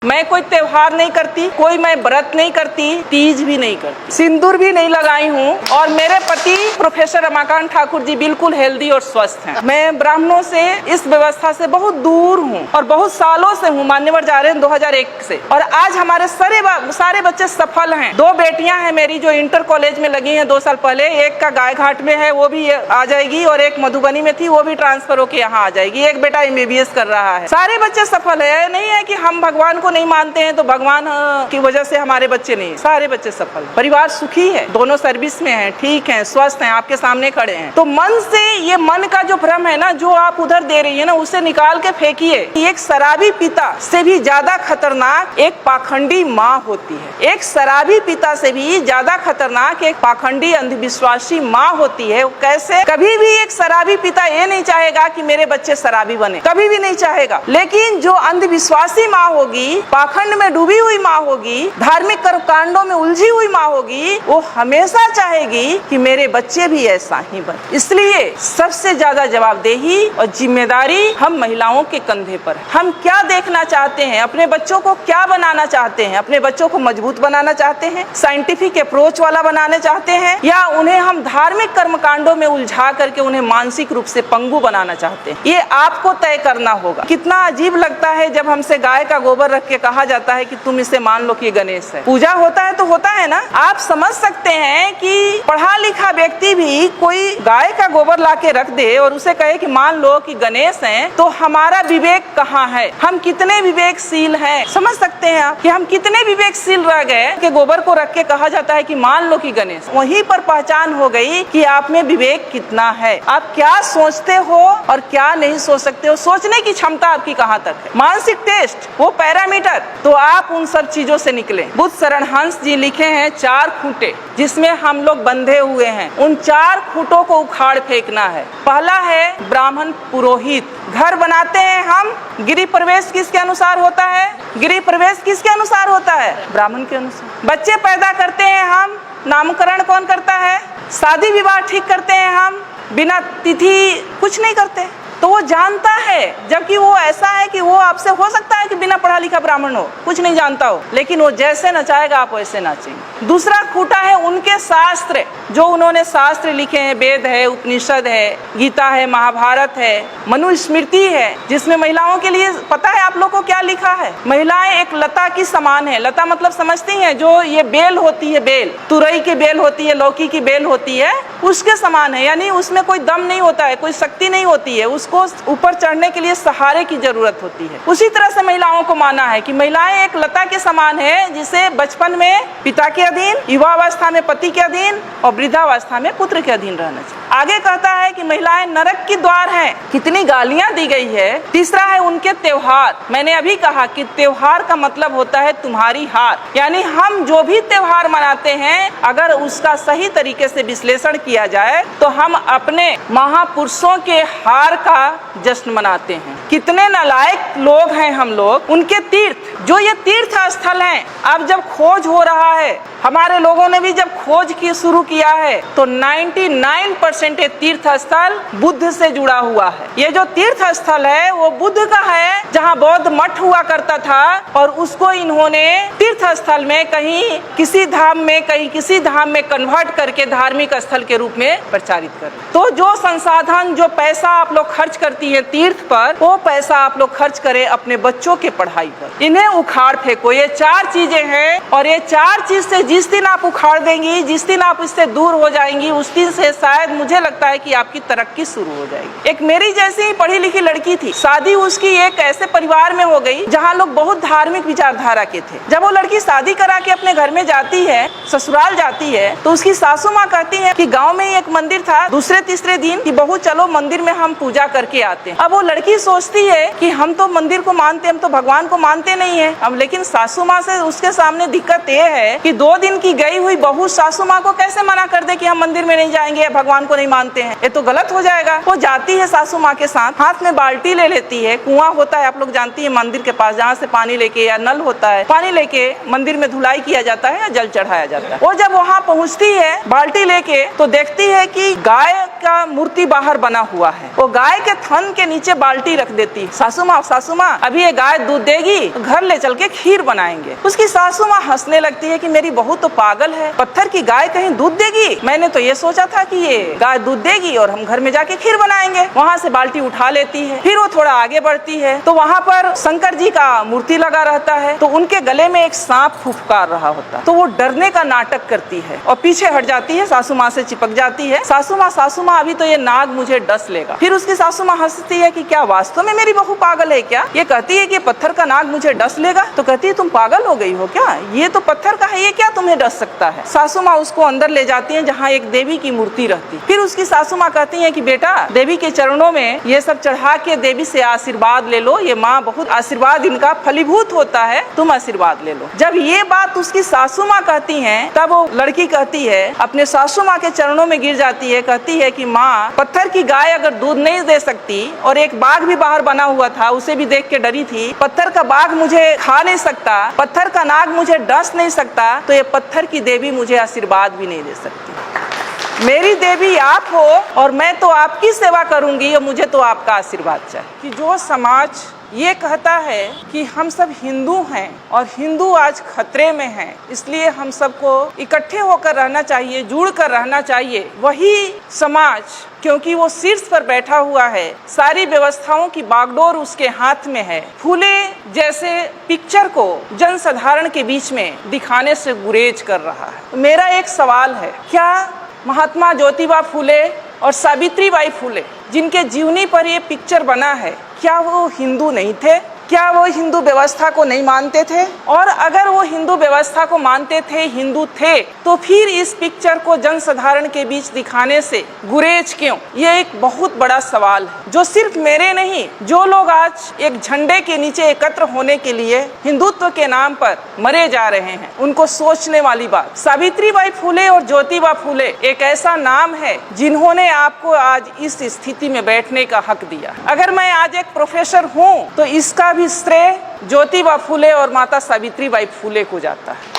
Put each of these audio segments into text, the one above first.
मैं कोई त्योहार नहीं करती, कोई मैं व्रत नहीं करती, तीज भी नहीं करती, सिंदूर भी नहीं लगाई हूँ। और मेरे पति प्रोफेसर रमाकांत ठाकुर जी बिल्कुल हेल्दी और स्वस्थ हैं। मैं ब्राह्मणों से, इस व्यवस्था से बहुत दूर हूँ और बहुत सालों से हूँ। मान्यवर जा रहे हैं 2001 से। और आज हमारे सारे बच्चे सफल हैं। 2 बेटियां हैं मेरी जो इंटर कॉलेज में लगी हैं 2 साल पहले। एक का गाय घाट में है, वो भी आ जाएगी, और एक मधुबनी में थी, वो भी ट्रांसफर होकर यहाँ आ जाएगी। एक बेटा MBBS कर रहा है। सारे बच्चे सफल है। नहीं है कि हम भगवान को नहीं मानते हैं तो भगवान की वजह से हमारे बच्चे नहीं, सारे बच्चे सफल। परिवार सुखी है, दोनों सर्विस में हैं, ठीक हैं, स्वस्थ हैं, आपके सामने खड़े हैं। तो मन से, ये मन का जो भ्रम है ना, जो आप उधर दे रही है ना, उसे निकाल के फेंकिए। एक शराबी पिता से भी ज्यादा खतरनाक एक पाखंडी माँ होती है। एक शराबी पिता से भी ज्यादा खतरनाक एक पाखंडी अंधविश्वासी माँ होती है। कैसे? कभी भी एक शराबी पिता ये नहीं चाहेगा कि मेरे बच्चे शराबी बने, कभी भी नहीं चाहेगा। लेकिन जो अंधविश्वासी माँ होगी, पाखंड में डूबी हुई माँ होगी, धार्मिक कर्मकांडों में उलझी हुई माँ होगी, वो हमेशा चाहेगी कि मेरे बच्चे भी ऐसा ही बने। इसलिए सबसे ज्यादा जवाबदेही और जिम्मेदारी हम महिलाओं के कंधे पर है। हम क्या देखना चाहते हैं, अपने बच्चों को क्या बनाना चाहते हैं? अपने बच्चों को मजबूत बनाना चाहते हैं, साइंटिफिक अप्रोच वाला बनाना चाहते हैं, या उन्हें हम धार्मिक कर्मकांडों में उलझा करके उन्हें मानसिक रूप से पंगु बनाना चाहते हैं? ये आपको तय करना होगा। कितना अजीब लगता है जब हमसे गाय का गोबर रख के कहा जाता है कि तुम इसे मान लो कि गणेश है। पूजा होता है तो होता है ना। आप समझ सकते हैं कि पढ़ा लिखा व्यक्ति भी कोई गाय का गोबर ला के रख दे और उसे कहे कि मान लो कि गणेश हैं, तो हमारा विवेक कहाँ है? हम कितने विवेकशील हैं? समझ सकते हैं आप कि हम कितने विवेकशील रह गए कि गोबर को रख के कहा जाता है कि मान लो कि गणेश। वहीं पर पहचान हो गई कि आप में विवेक कितना है, आप क्या सोचते हो और क्या नहीं सोच सकते हो। सोचने की क्षमता आपकी कहाँ तक है, मानसिक टेस्ट, वो पैरामीटर। तो आप उन सब चीजों से निकले। बुद्ध शरण हंस जी लिखे हैं 4 खूंटे जिसमें हम लोग बंधे हुए हैं। उन 4 खूंटों को उखाड़ फेंकना है। पहला है ब्राह्मण पुरोहित। घर बनाते हैं हम, गृह प्रवेश किसके अनुसार होता है? गृह प्रवेश किसके अनुसार होता है? ब्राह्मण के अनुसार। बच्चे पैदा करते हैं हम, नामकरण कौन करता है? शादी विवाह ठीक करते हैं हम, बिना तिथि कुछ नहीं करते। तो वो जानता है, जबकि वो ऐसा है कि वो आपसे हो सकता है कि बिना पढ़ा लिखा ब्राह्मण हो, कुछ नहीं जानता हो, लेकिन वो जैसे नचाएगा आप वैसे नाचेंगे। दूसरा खूंटा है उनके शास्त्र, जो उन्होंने शास्त्र लिखे हैं। वेद है, उपनिषद है, गीता है, महाभारत है, मनुस्मृति है, जिसमें महिलाओं के लिए पता है आप लोग को क्या लिखा है? महिलाएं एक लता की समान है। लता मतलब समझती हैं, जो ये बेल होती है, बेल, तुरई की बेल होती है, लौकी की बेल होती है, उसके समान है। यानी उसमें कोई दम नहीं होता है, कोई शक्ति नहीं होती है, उसको ऊपर चढ़ने के लिए सहारे की जरूरत होती है। उसी तरह से महिलाओं को माना है कि महिलाएं एक लता के समान है, जिसे बचपन में पिता के अधीन, युवावस्था में पति के अधीन और वृद्धावस्था में पुत्र के अधीन रहना चाहिए। आगे कहता है कि महिलाएं नरक की द्वार हैं। कितनी गालियां दी गई है। तीसरा है उनके त्योहार। मैंने अभी कहा कि त्योहार का मतलब होता है तुम्हारी हार। यानी हम जो भी त्योहार मनाते हैं, अगर उसका सही तरीके से विश्लेषण किया जाए तो हम अपने महापुरुषों के हार का जश्न मनाते हैं। कितने नालायक लोग हैं हम लोग। उनके तीर्थ, जो ये तीर्थ स्थल हैं, अब जब खोज हो रहा है, हमारे लोगों ने भी जब खोज की शुरू किया है, तो 99% ये तीर्थ स्थल बुद्ध से जुड़ा हुआ है। ये जो तीर्थ स्थल है वो बुद्ध का है, जहाँ बौद्ध मठ हुआ करता था, और उसको इन्होंने तीर्थ स्थल में कहीं किसी धाम में, कहीं किसी धाम में कन्वर्ट करके धार्मिक स्थल के रूप में प्रचारित कर। तो जो संसाधन, जो पैसा आप लोग खर्च करती है तीर्थ पर, वो पैसा आप लोग खर्च करें अपने बच्चों के पढ़ाई पर। इन्हें उखाड़ फेंको। ये 4 चीजें हैं, और ये 4 चीज से जिस दिन आप उखाड़ देंगी, जिस दिन आप इससे दूर हो जाएंगी, उस दिन से शायद मुझे लगता है कि आपकी तरक्की शुरू हो जाएगी। एक मेरी जैसी ही पढ़ी लिखी लड़की थी, शादी उसकी एक ऐसे परिवार में हो गई जहाँ लोग बहुत धार्मिक विचारधारा के थे। जब वो लड़की शादी करा के अपने घर में जाती है, ससुराल जाती है, तो उसकी सासू माँ कहती है कि गाँव में ही एक मंदिर था, दूसरे तीसरे दिन कि बहू चलो मंदिर में हम पूजा करके आते हैं। अब वो लड़की सोचती है कि हम तो मंदिर को मानते, हम तो भगवान को मानते नहीं है। अब लेकिन सासू माँ से उसके सामने दिक्कत ये है कि 2 दिन की गई हुई बहू सासू माँ को कैसे मना कर दे कि हम मंदिर में नहीं जाएंगे, भगवान को नहीं मानते हैं, ये तो गलत हो जाएगा। वो जाती है सासू माँ के साथ, हाथ में बाल्टी ले लेती है, कुआं होता है आप लोग जानती है मंदिर के पास, जहाँ से पानी लेके, या नल होता है, पानी लेके मंदिर में धुलाई किया जाता है या जल चढ़ाया जाता है। वो जब वहाँ पहुँचती है बाल्टी लेके, तो देखती है कि गाय का मूर्ति बाहर बना हुआ है। वो गाय के थन के नीचे बाल्टी रख देती है। सासू माँ अभी ये गाय दूध देगी, घर ले चल के खीर बनाएंगे। उसकी सासू माँ हंसने लगती है कि मेरी बहू तो पागल है, पत्थर की गाय कहीं दूध देगी? मैंने तो ये सोचा था कि ये गाय दूध देगी और हम घर में जाके खीर बनाएंगे। वहाँ से बाल्टी उठा लेती है, फिर वो थोड़ा आगे बढ़ती है तो वहाँ पर शंकर जी का मूर्ति लगा रहता है, तो उनके गले में एक सांप फुफकार रहा होता है, तो वो डरने का नाटक करती है और पीछे हट जाती है, सासू माँ से चिपक जाती है। सासू माँ अभी तो ये नाग मुझे डस लेगा। फिर उसकी सासू माँ हंसती है कि क्या वास्तव में मेरी बहू पागल है क्या? ये कहती है कि पत्थर का नाग मुझे डस लेगा, तो कहती है तुम पागल हो गई हो क्या? ये तो पत्थर का है, ये क्या तुम्हें डस सकता है? सासू माँ उसको अंदर ले जाती है जहाँ एक देवी की मूर्ति रहती। फिर उसकी सासू माँ कहती है कि बेटा देवी के चरणों में ये सब चढ़ा के देवी से आशीर्वाद ले लो, ये माँ बहुत आशीर्वाद इनका फलीभूत होता है, तुम आशीर्वाद ले लो। जब ये बात उसकी सासू माँ कहती है तब वो लड़की कहती है, अपने सासू माँ के चरणों में गिर जाती है, कहती है कि माँ पत्थर की गाय अगर दूध नहीं दे सकती और एक बाघ भी बाहर बना हुआ था उसे भी देख के डरी थी, पत्थर का बाघ मुझे खा नहीं सकता, पत्थर का नाग मुझे डस नहीं सकता, तो ये पत्थर की देवी मुझे आशीर्वाद भी नहीं दे सकती। मेरी देवी आप हो और मैं तो आपकी सेवा करूंगी और मुझे तो आपका आशीर्वाद चाहिए। कि जो समाज ये कहता है कि हम सब हिंदू हैं और हिंदू आज खतरे में हैं, इसलिए हम सबको इकट्ठे होकर रहना चाहिए, जुड़ कर रहना चाहिए, वही समाज क्योंकि वो शीर्ष पर बैठा हुआ है, सारी व्यवस्थाओं की बागडोर उसके हाथ में है, फूले जैसे पिक्चर को जनसाधारण के बीच में दिखाने से गुरेज कर रहा है। मेरा एक सवाल है, क्या महात्मा ज्योतिबा फूले और सावित्री बाई फूले जिनके जीवनी पर ये पिक्चर बना है, क्या वो हिंदू नहीं थे? क्या वो हिंदू व्यवस्था को नहीं मानते थे? और अगर वो हिंदू व्यवस्था को मानते थे, हिंदू थे, तो फिर इस पिक्चर को जनसाधारण के बीच दिखाने से गुरेज क्यों? ये एक बहुत बड़ा सवाल है जो सिर्फ मेरे नहीं, जो लोग आज एक झंडे के नीचे एकत्र होने के लिए हिंदुत्व के नाम पर मरे जा रहे हैं, उनको सोचने वाली बात। सावित्री बाई फूले और ज्योतिबा फूले एक ऐसा नाम है जिन्होंने आपको आज इस स्थिति में बैठने का हक दिया। अगर मैं आज एक प्रोफेसर हूँ तो इसका भी श्रेय ज्योतिबा फूले और माता सावित्री बाई फूले को जाता है,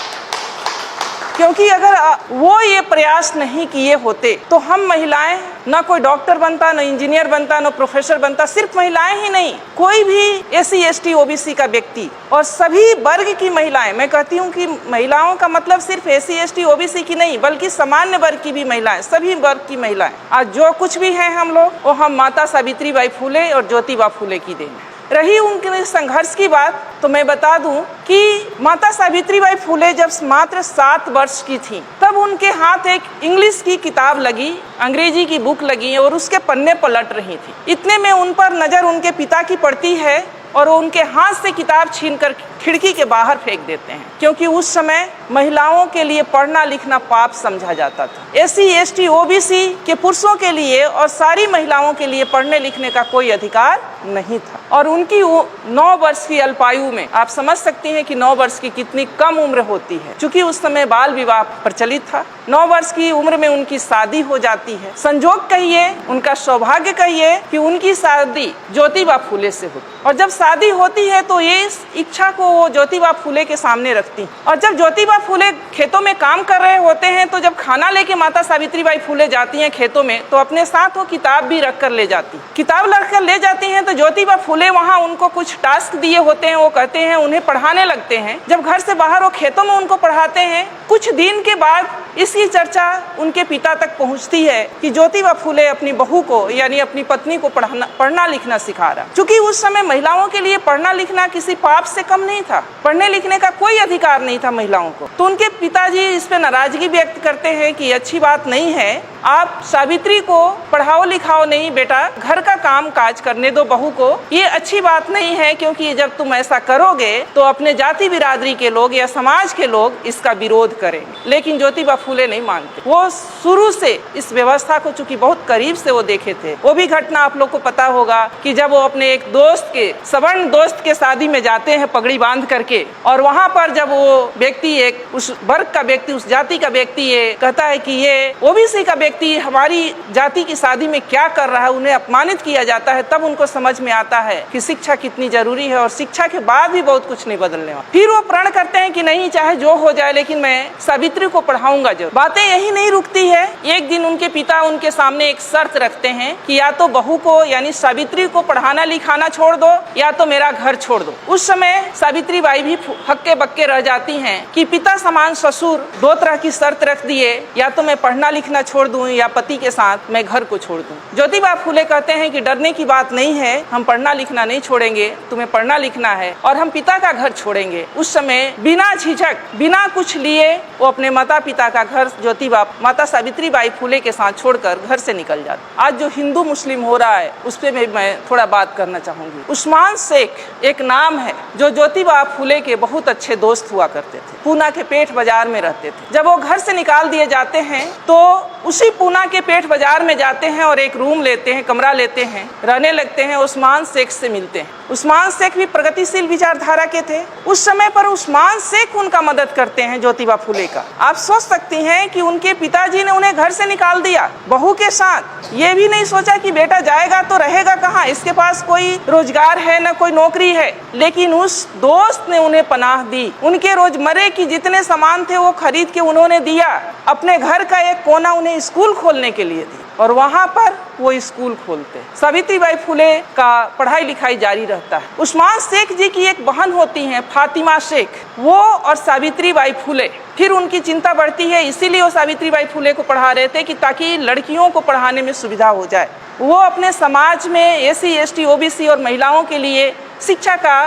क्योंकि अगर वो ये प्रयास नहीं किए होते तो हम महिलाएं ना कोई डॉक्टर बनता, ना इंजीनियर बनता, ना प्रोफेसर बनता। सिर्फ महिलाएं ही नहीं, कोई भी SC ST OBC का व्यक्ति और सभी वर्ग की महिलाएं, मैं कहती हूँ कि महिलाओं का मतलब सिर्फ SC ST OBC की नहीं बल्कि सामान्य वर्ग की भी महिलाएं, सभी वर्ग की महिलाएं आज जो कुछ भी हैं हम लोग, वो हम माता सावित्री बाई फूले और ज्योतिबा फूले की देन है। रही उनके संघर्ष की बात, तो मैं बता दूं कि माता सावित्री बाई फूले जब मात्र 7 वर्ष की थी तब उनके हाथ एक इंग्लिश की किताब लगी, अंग्रेजी की बुक लगी और उसके पन्ने पलट रही थी। इतने में उन पर नजर उनके पिता की पड़ती है और वो उनके हाथ से किताब छीनकर खिड़की के बाहर फेंक देते हैं, क्योंकि उस समय महिलाओं के लिए पढ़ना लिखना पाप समझा जाता था। SC ST OBC के पुरुषों के लिए और सारी महिलाओं के लिए पढ़ने लिखने का कोई अधिकार नहीं था। और उनकी 9 वर्ष की अल्पायु में आप समझ सकते हैं कि 9 वर्ष की कितनी कम उम्र होती है, क्योंकि उस समय बाल विवाह प्रचलित था। 9 वर्ष की उम्र में उनकी शादी हो जाती है। संजोग कहिए, उनका सौभाग्य कहिए कि उनकी शादी ज्योतिबा फूले से होती, और जब शादी होती है तो ये इस इच्छा को वो ज्योतिबा फूले के सामने रखती। और जब ज्योतिबा फूले खेतों में काम कर रहे होते हैं तो जब खाना लेके माता सावित्री बाई फूले जाती हैं खेतों में, तो अपने साथ वो किताब भी रख कर ले जाती। किताब रख कर ले जाती हैं तो ज्योतिबा फूले वहाँ उनको कुछ टास्क दिए होते हैं, वो कहते हैं उन्हें पढ़ाने लगते हैं। जब घर से बाहर वो खेतों में उनको पढ़ाते हैं, कुछ दिन के बाद इसकी चर्चा उनके पिता तक पहुंचती है कि ज्योतिबा फूले अपनी बहू को यानी अपनी पत्नी को पढ़ना लिखना सिखा रहा। क्योंकि उस समय महिलाओं के लिए पढ़ना लिखना किसी पाप से कम नहीं था, पढ़ने लिखने का कोई अधिकार नहीं था महिलाओं को। तो उनके पिताजी इस पे नाराजगी व्यक्त करते हैं कि अच्छी बात नहीं है, आप सावित्री को पढ़ाओ लिखाओ नहीं बेटा, घर का काम काज करने दो बहू को, ये अच्छी बात नहीं है, क्योंकि जब तुम ऐसा करोगे तो अपने जाति बिरादरी के लोग या समाज के लोग इसका विरोध करेंगे। लेकिन ज्योतिबा फूले नहीं मानते। वो शुरू से इस व्यवस्था को चूंकि बहुत करीब से वो देखे थे। वो भी घटना आप लोग को पता होगा कि जब वो अपने एक दोस्त के सवर्ण दोस्त के शादी में जाते हैं पगड़ी बांध करके, और वहाँ पर जब वो व्यक्ति एक उस वर्ग का व्यक्ति, उस जाति का व्यक्ति ये कहता है कि ये OBC का व्यक्ति हमारी जाति की शादी में क्या कर रहा है, उन्हें अपमानित किया जाता है, तब उनको समझ में आता है कि शिक्षा कितनी जरूरी है और शिक्षा के बाद भी बहुत कुछ नहीं बदलने वाला। फिर वो प्रण करते हैं कि नहीं, चाहे जो हो जाए लेकिन मैं सावित्री को पढ़ाऊंगा जरूर। बातें यही नहीं रुकती है। एक दिन उनके पिता उनके सामने एक शर्त रखते हैं कि या तो बहू को यानी सावित्री को पढ़ाना लिखाना छोड़ दो या तो मेरा घर छोड़ दो। उस समय सावित्री बाई भी हक्के बक्के रह जाती हैं कि पिता समान ससुर दो तरह की शर्त रख दिए, या तो मैं पढ़ना लिखना छोड़ दूं या पति के साथ मैं घर को छोड़ दूं। ज्योतिबा फूले कहते हैं कि डरने की बात नहीं है, हम पढ़ना लिखना नहीं छोड़ेंगे, तुम्हें पढ़ना लिखना है और हम पिता का घर छोड़ेंगे। उस समय बिना झिझक बिना कुछ लिए वो अपने माता पिता का घर ज्योतिबा माता सावित्री बाई फूले के साथ छोड़कर घर से निकल जाते। आज जो हिंदू मुस्लिम हो रहा है उस पर मैं थोड़ा बात करना चाहूंगी। उस्मान शेख एक नाम है जो ज्योतिबा फूले के बहुत अच्छे दोस्त हुआ करते थे। पूना के पेठ बाजार में रहते थे। जब वो घर से निकाल दिए जाते हैं तो उसी पूना के पेठ बाजार में जाते हैं और एक रूम लेते हैं, कमरा लेते हैं, रहने लगते हैं। उस्मान शेख से मिलते हैं। उस्मान शेख भी प्रगतिशील विचारधारा के थे। उस समय पर उस्मान शेख उनका मदद करते हैं ज्योतिबा फूले का। आप सोच सकती हैं कि उनके पिताजी ने उन्हें घर से निकाल दिया बहू के साथ। ये भी नहीं सोचा कि बेटा जाएगा तो रहेगा कहाँ, इसके पास कोई रोजगार है न कोई नौकरी है, लेकिन उस दोस्त ने उन्हें पनाह दी। उनके रोजमर्रे की जितने सामान थे वो खरीद के उन्होंने दिया। अपने घर का एक कोना उन्हें स्कूल खोलने के लिए दी और वहाँ पर वो स्कूल खोलते। सावित्री बाई फूले का पढ़ाई लिखाई जारी रहता है। उस्मान शेख जी की एक बहन होती हैं फातिमा शेख, वो और सावित्री बाई फूले। फिर उनकी चिंता बढ़ती है, इसीलिए वो सावित्री बाई फूले को पढ़ा रहे थे कि ताकि लड़कियों को पढ़ाने में सुविधा हो जाए। वो अपने समाज में SC ST OBC और महिलाओं के लिए शिक्षा का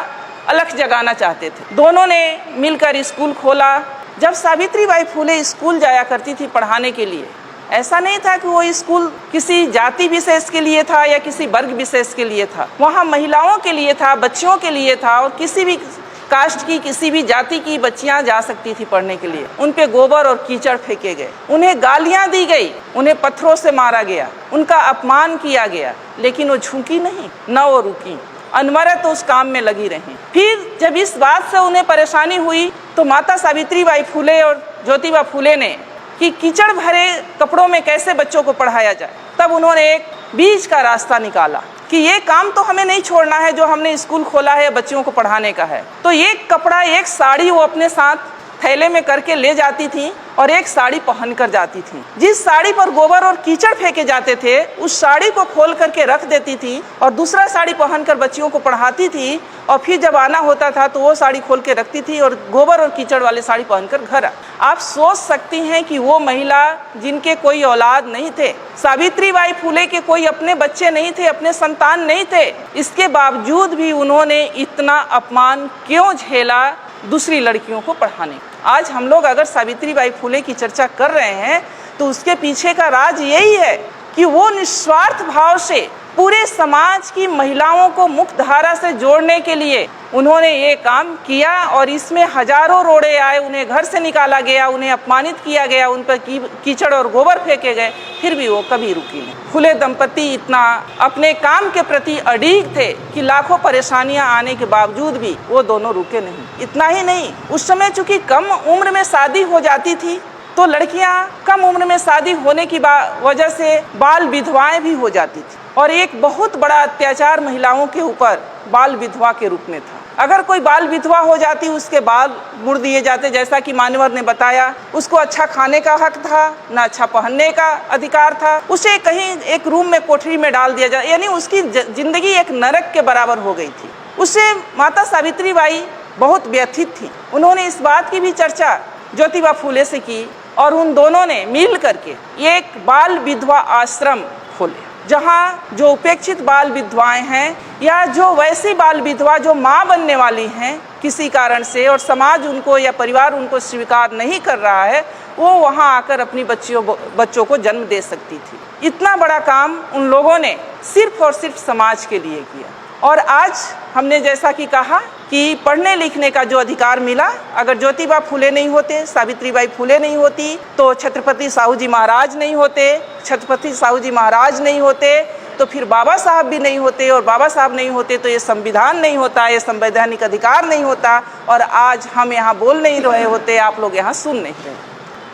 अलख जगाना चाहते थे। दोनों ने मिलकर स्कूल खोला। जब सावित्री बाई फूले स्कूल जाया करती थी पढ़ाने के लिए, ऐसा नहीं था कि वो स्कूल किसी जाति विशेष के लिए था या किसी वर्ग विशेष के लिए था। वहाँ महिलाओं के लिए था, बच्चियों के लिए था और किसी भी कास्ट की किसी भी जाति की बच्चियां जा सकती थी पढ़ने के लिए। उन पे गोबर और कीचड़ फेंके गए, उन्हें गालियां दी गई, उन्हें पत्थरों से मारा गया, उनका अपमान किया गया, लेकिन वो झुकी नहीं, न वो रुकी, अनवरत उस काम में लगी रही। फिर जब इस बात से उन्हें परेशानी हुई तो माता सावित्री बाई फूले और ज्योतिबा फूले ने कि कीचड़ भरे कपड़ों में कैसे बच्चों को पढ़ाया जाए, तब उन्होंने एक बीच का रास्ता निकाला कि ये काम तो हमें नहीं छोड़ना है जो हमने स्कूल खोला है बच्चियों को पढ़ाने का है। तो एक कपड़ा, एक साड़ी वो अपने साथ थैले में करके ले जाती थी और एक साड़ी पहन कर जाती थी। जिस साड़ी पर गोबर और कीचड़ फेंके जाते थे उस साड़ी को खोल करके रख देती थी और दूसरा साड़ी पहनकर बच्चियों को पढ़ाती थी। और फिर जब आना होता था तो वो साड़ी खोल के रखती थी और गोबर और कीचड़ वाले साड़ी पहनकर घर। आप सोच सकती हैं कि वो महिला जिनके कोई औलाद नहीं थे, सावित्री बाई फूले के कोई अपने बच्चे नहीं थे, अपने संतान नहीं थे, इसके बावजूद भी उन्होंने इतना अपमान क्यों झेला दूसरी लड़कियों को पढ़ाने। आज हम लोग अगर सावित्री बाई फूले की चर्चा कर रहे हैं तो उसके पीछे का राज यही है कि वो निस्वार्थ भाव से पूरे समाज की महिलाओं को मुख्य धारा से जोड़ने के लिए उन्होंने ये काम किया और इसमें हजारों रोड़े आए, उन्हें घर से निकाला गया, उन्हें अपमानित किया गया, उन पर कीचड़ और गोबर फेंके गए, फिर भी वो कभी रुकी नहीं। फूले दंपति इतना अपने काम के प्रति अड़िग थे कि लाखों परेशानियां आने के बावजूद भी वो दोनों रुके नहीं। इतना ही नहीं, उस समय चूंकि कम उम्र में शादी हो जाती थी तो लड़कियां कम उम्र में शादी होने की वजह से बाल विधवाएं भी हो जाती थी और एक बहुत बड़ा अत्याचार महिलाओं के ऊपर बाल विधवा के रूप में था। अगर कोई बाल विधवा हो जाती उसके बाल मुड़ दिए जाते, जैसा कि मान्यवर ने बताया। उसको अच्छा खाने का हक था, न अच्छा पहनने का अधिकार था, उसे कहीं एक रूम में कोठरी में डाल दिया जाए, यानी उसकी जिंदगी एक नरक के बराबर हो गई थी। उससे माता सावित्री बाई बहुत व्यथित थी। उन्होंने इस बात की भी चर्चा ज्योतिबा फूले से की और उन दोनों ने मिल करके एक बाल विधवा आश्रम खोले, जहाँ जो उपेक्षित बाल विधवाएं हैं या जो वैसी बाल विधवा जो माँ बनने वाली हैं किसी कारण से और समाज उनको या परिवार उनको स्वीकार नहीं कर रहा है, वो वहाँ आकर अपनी बच्चों को जन्म दे सकती थी। इतना बड़ा काम उन लोगों ने सिर्फ और सिर्फ समाज के लिए किया। और आज हमने जैसा कि कहा कि पढ़ने लिखने का जो अधिकार मिला, अगर ज्योतिबा फूले नहीं होते, सावित्री बाई फूले नहीं होती तो छत्रपति साहू जी महाराज नहीं होते, छत्रपति साहू जी महाराज नहीं होते तो फिर बाबा साहब भी नहीं होते, और बाबा साहब नहीं होते तो ये संविधान नहीं होता, ये संवैधानिक अधिकार नहीं होता, और आज हम यहाँ बोल नहीं रहे होते, आप लोग यहाँ सुन नहीं रहे।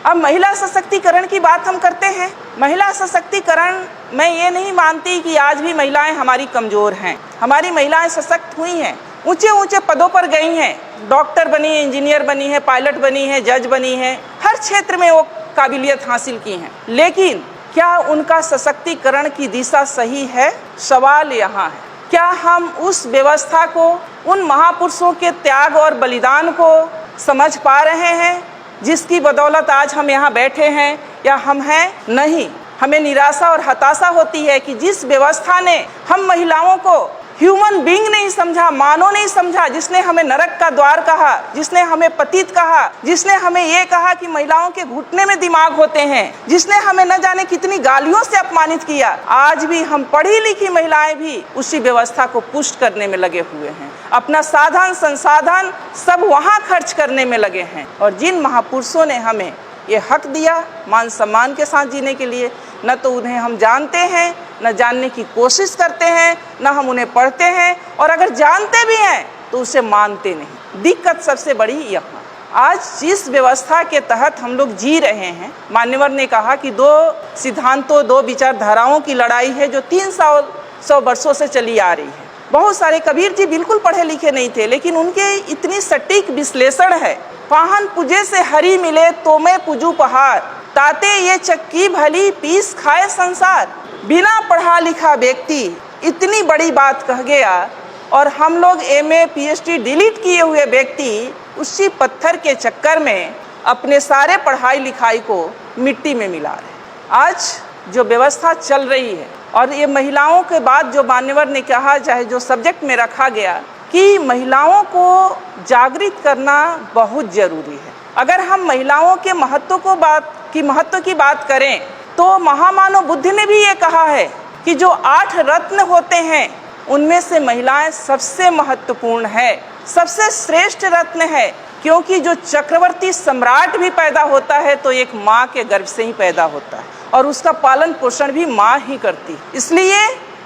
अब महिला सशक्तिकरण की बात हम करते हैं। महिला सशक्तिकरण, मैं ये नहीं मानती कि आज भी महिलाएं हमारी कमज़ोर हैं। हमारी महिलाएं सशक्त हुई हैं, ऊंचे ऊंचे पदों पर गई हैं, डॉक्टर बनी है, इंजीनियर बनी है, पायलट बनी है, जज बनी है, हर क्षेत्र में वो काबिलियत हासिल की हैं। लेकिन क्या उनका सशक्तिकरण की दिशा सही है? सवाल यहाँ है, क्या हम उस व्यवस्था को, उन महापुरुषों के त्याग और बलिदान को समझ पा रहे हैं जिसकी बदौलत आज हम यहाँ बैठे हैं, या हम हैं? नहीं। हमें निराशा और हताशा होती है कि जिस व्यवस्था ने हम महिलाओं को ह्यूमन बीइंग नहीं समझा, मानव नहीं समझा, जिसने हमें नरक का द्वार कहा, जिसने हमें पतित कहा, जिसने हमें ये कहा कि महिलाओं के घुटने में दिमाग होते हैं, जिसने हमें न जाने कितनी गालियों से अपमानित किया, आज भी हम पढ़ी लिखी महिलाएं भी उसी व्यवस्था को पुष्ट करने में लगे हुए हैं। अपना साधन संसाधन सब वहाँ खर्च करने में लगे हैं। और जिन महापुरुषों ने हमें ये हक दिया मान सम्मान के साथ जीने के लिए, न तो उन्हें हम जानते हैं, न जानने की कोशिश करते हैं, न हम उन्हें पढ़ते हैं, और अगर जानते भी हैं तो उसे मानते नहीं। दिक्कत सबसे बड़ी यहाँ, आज जिस व्यवस्था के तहत हम लोग जी रहे हैं, मान्यवर ने कहा कि दो सिद्धांतों, दो विचारधाराओं की लड़ाई है जो 300 वर्षों से चली आ रही है। बहुत सारे, कबीर जी बिल्कुल पढ़े लिखे नहीं थे, लेकिन उनके इतनी सटीक विश्लेषण है। पाहन पूजे से हरि मिले तो मैं पूजू पहाड़, ताते ये चक्की भली पीस खाए संसार। बिना पढ़ा लिखा व्यक्ति इतनी बड़ी बात कह गया, और हम लोग MA PhD डिलीट किए हुए व्यक्ति उसी पत्थर के चक्कर में अपने सारे पढ़ाई लिखाई को मिट्टी में मिला रहे। आज जो व्यवस्था चल रही है, और ये महिलाओं के बाद जो मान्यवर ने कहा, चाहे जो सब्जेक्ट में रखा गया कि महिलाओं को जागृत करना बहुत ज़रूरी है। अगर हम महिलाओं के महत्व की बात करें तो महामानव बुद्ध ने भी ये कहा है कि जो 8 रत्न होते हैं उनमें से महिलाएं सबसे महत्वपूर्ण है, सबसे श्रेष्ठ रत्न है। क्योंकि जो चक्रवर्ती सम्राट भी पैदा होता है तो एक माँ के गर्भ से ही पैदा होता है, और उसका पालन पोषण भी माँ ही करती। इसलिए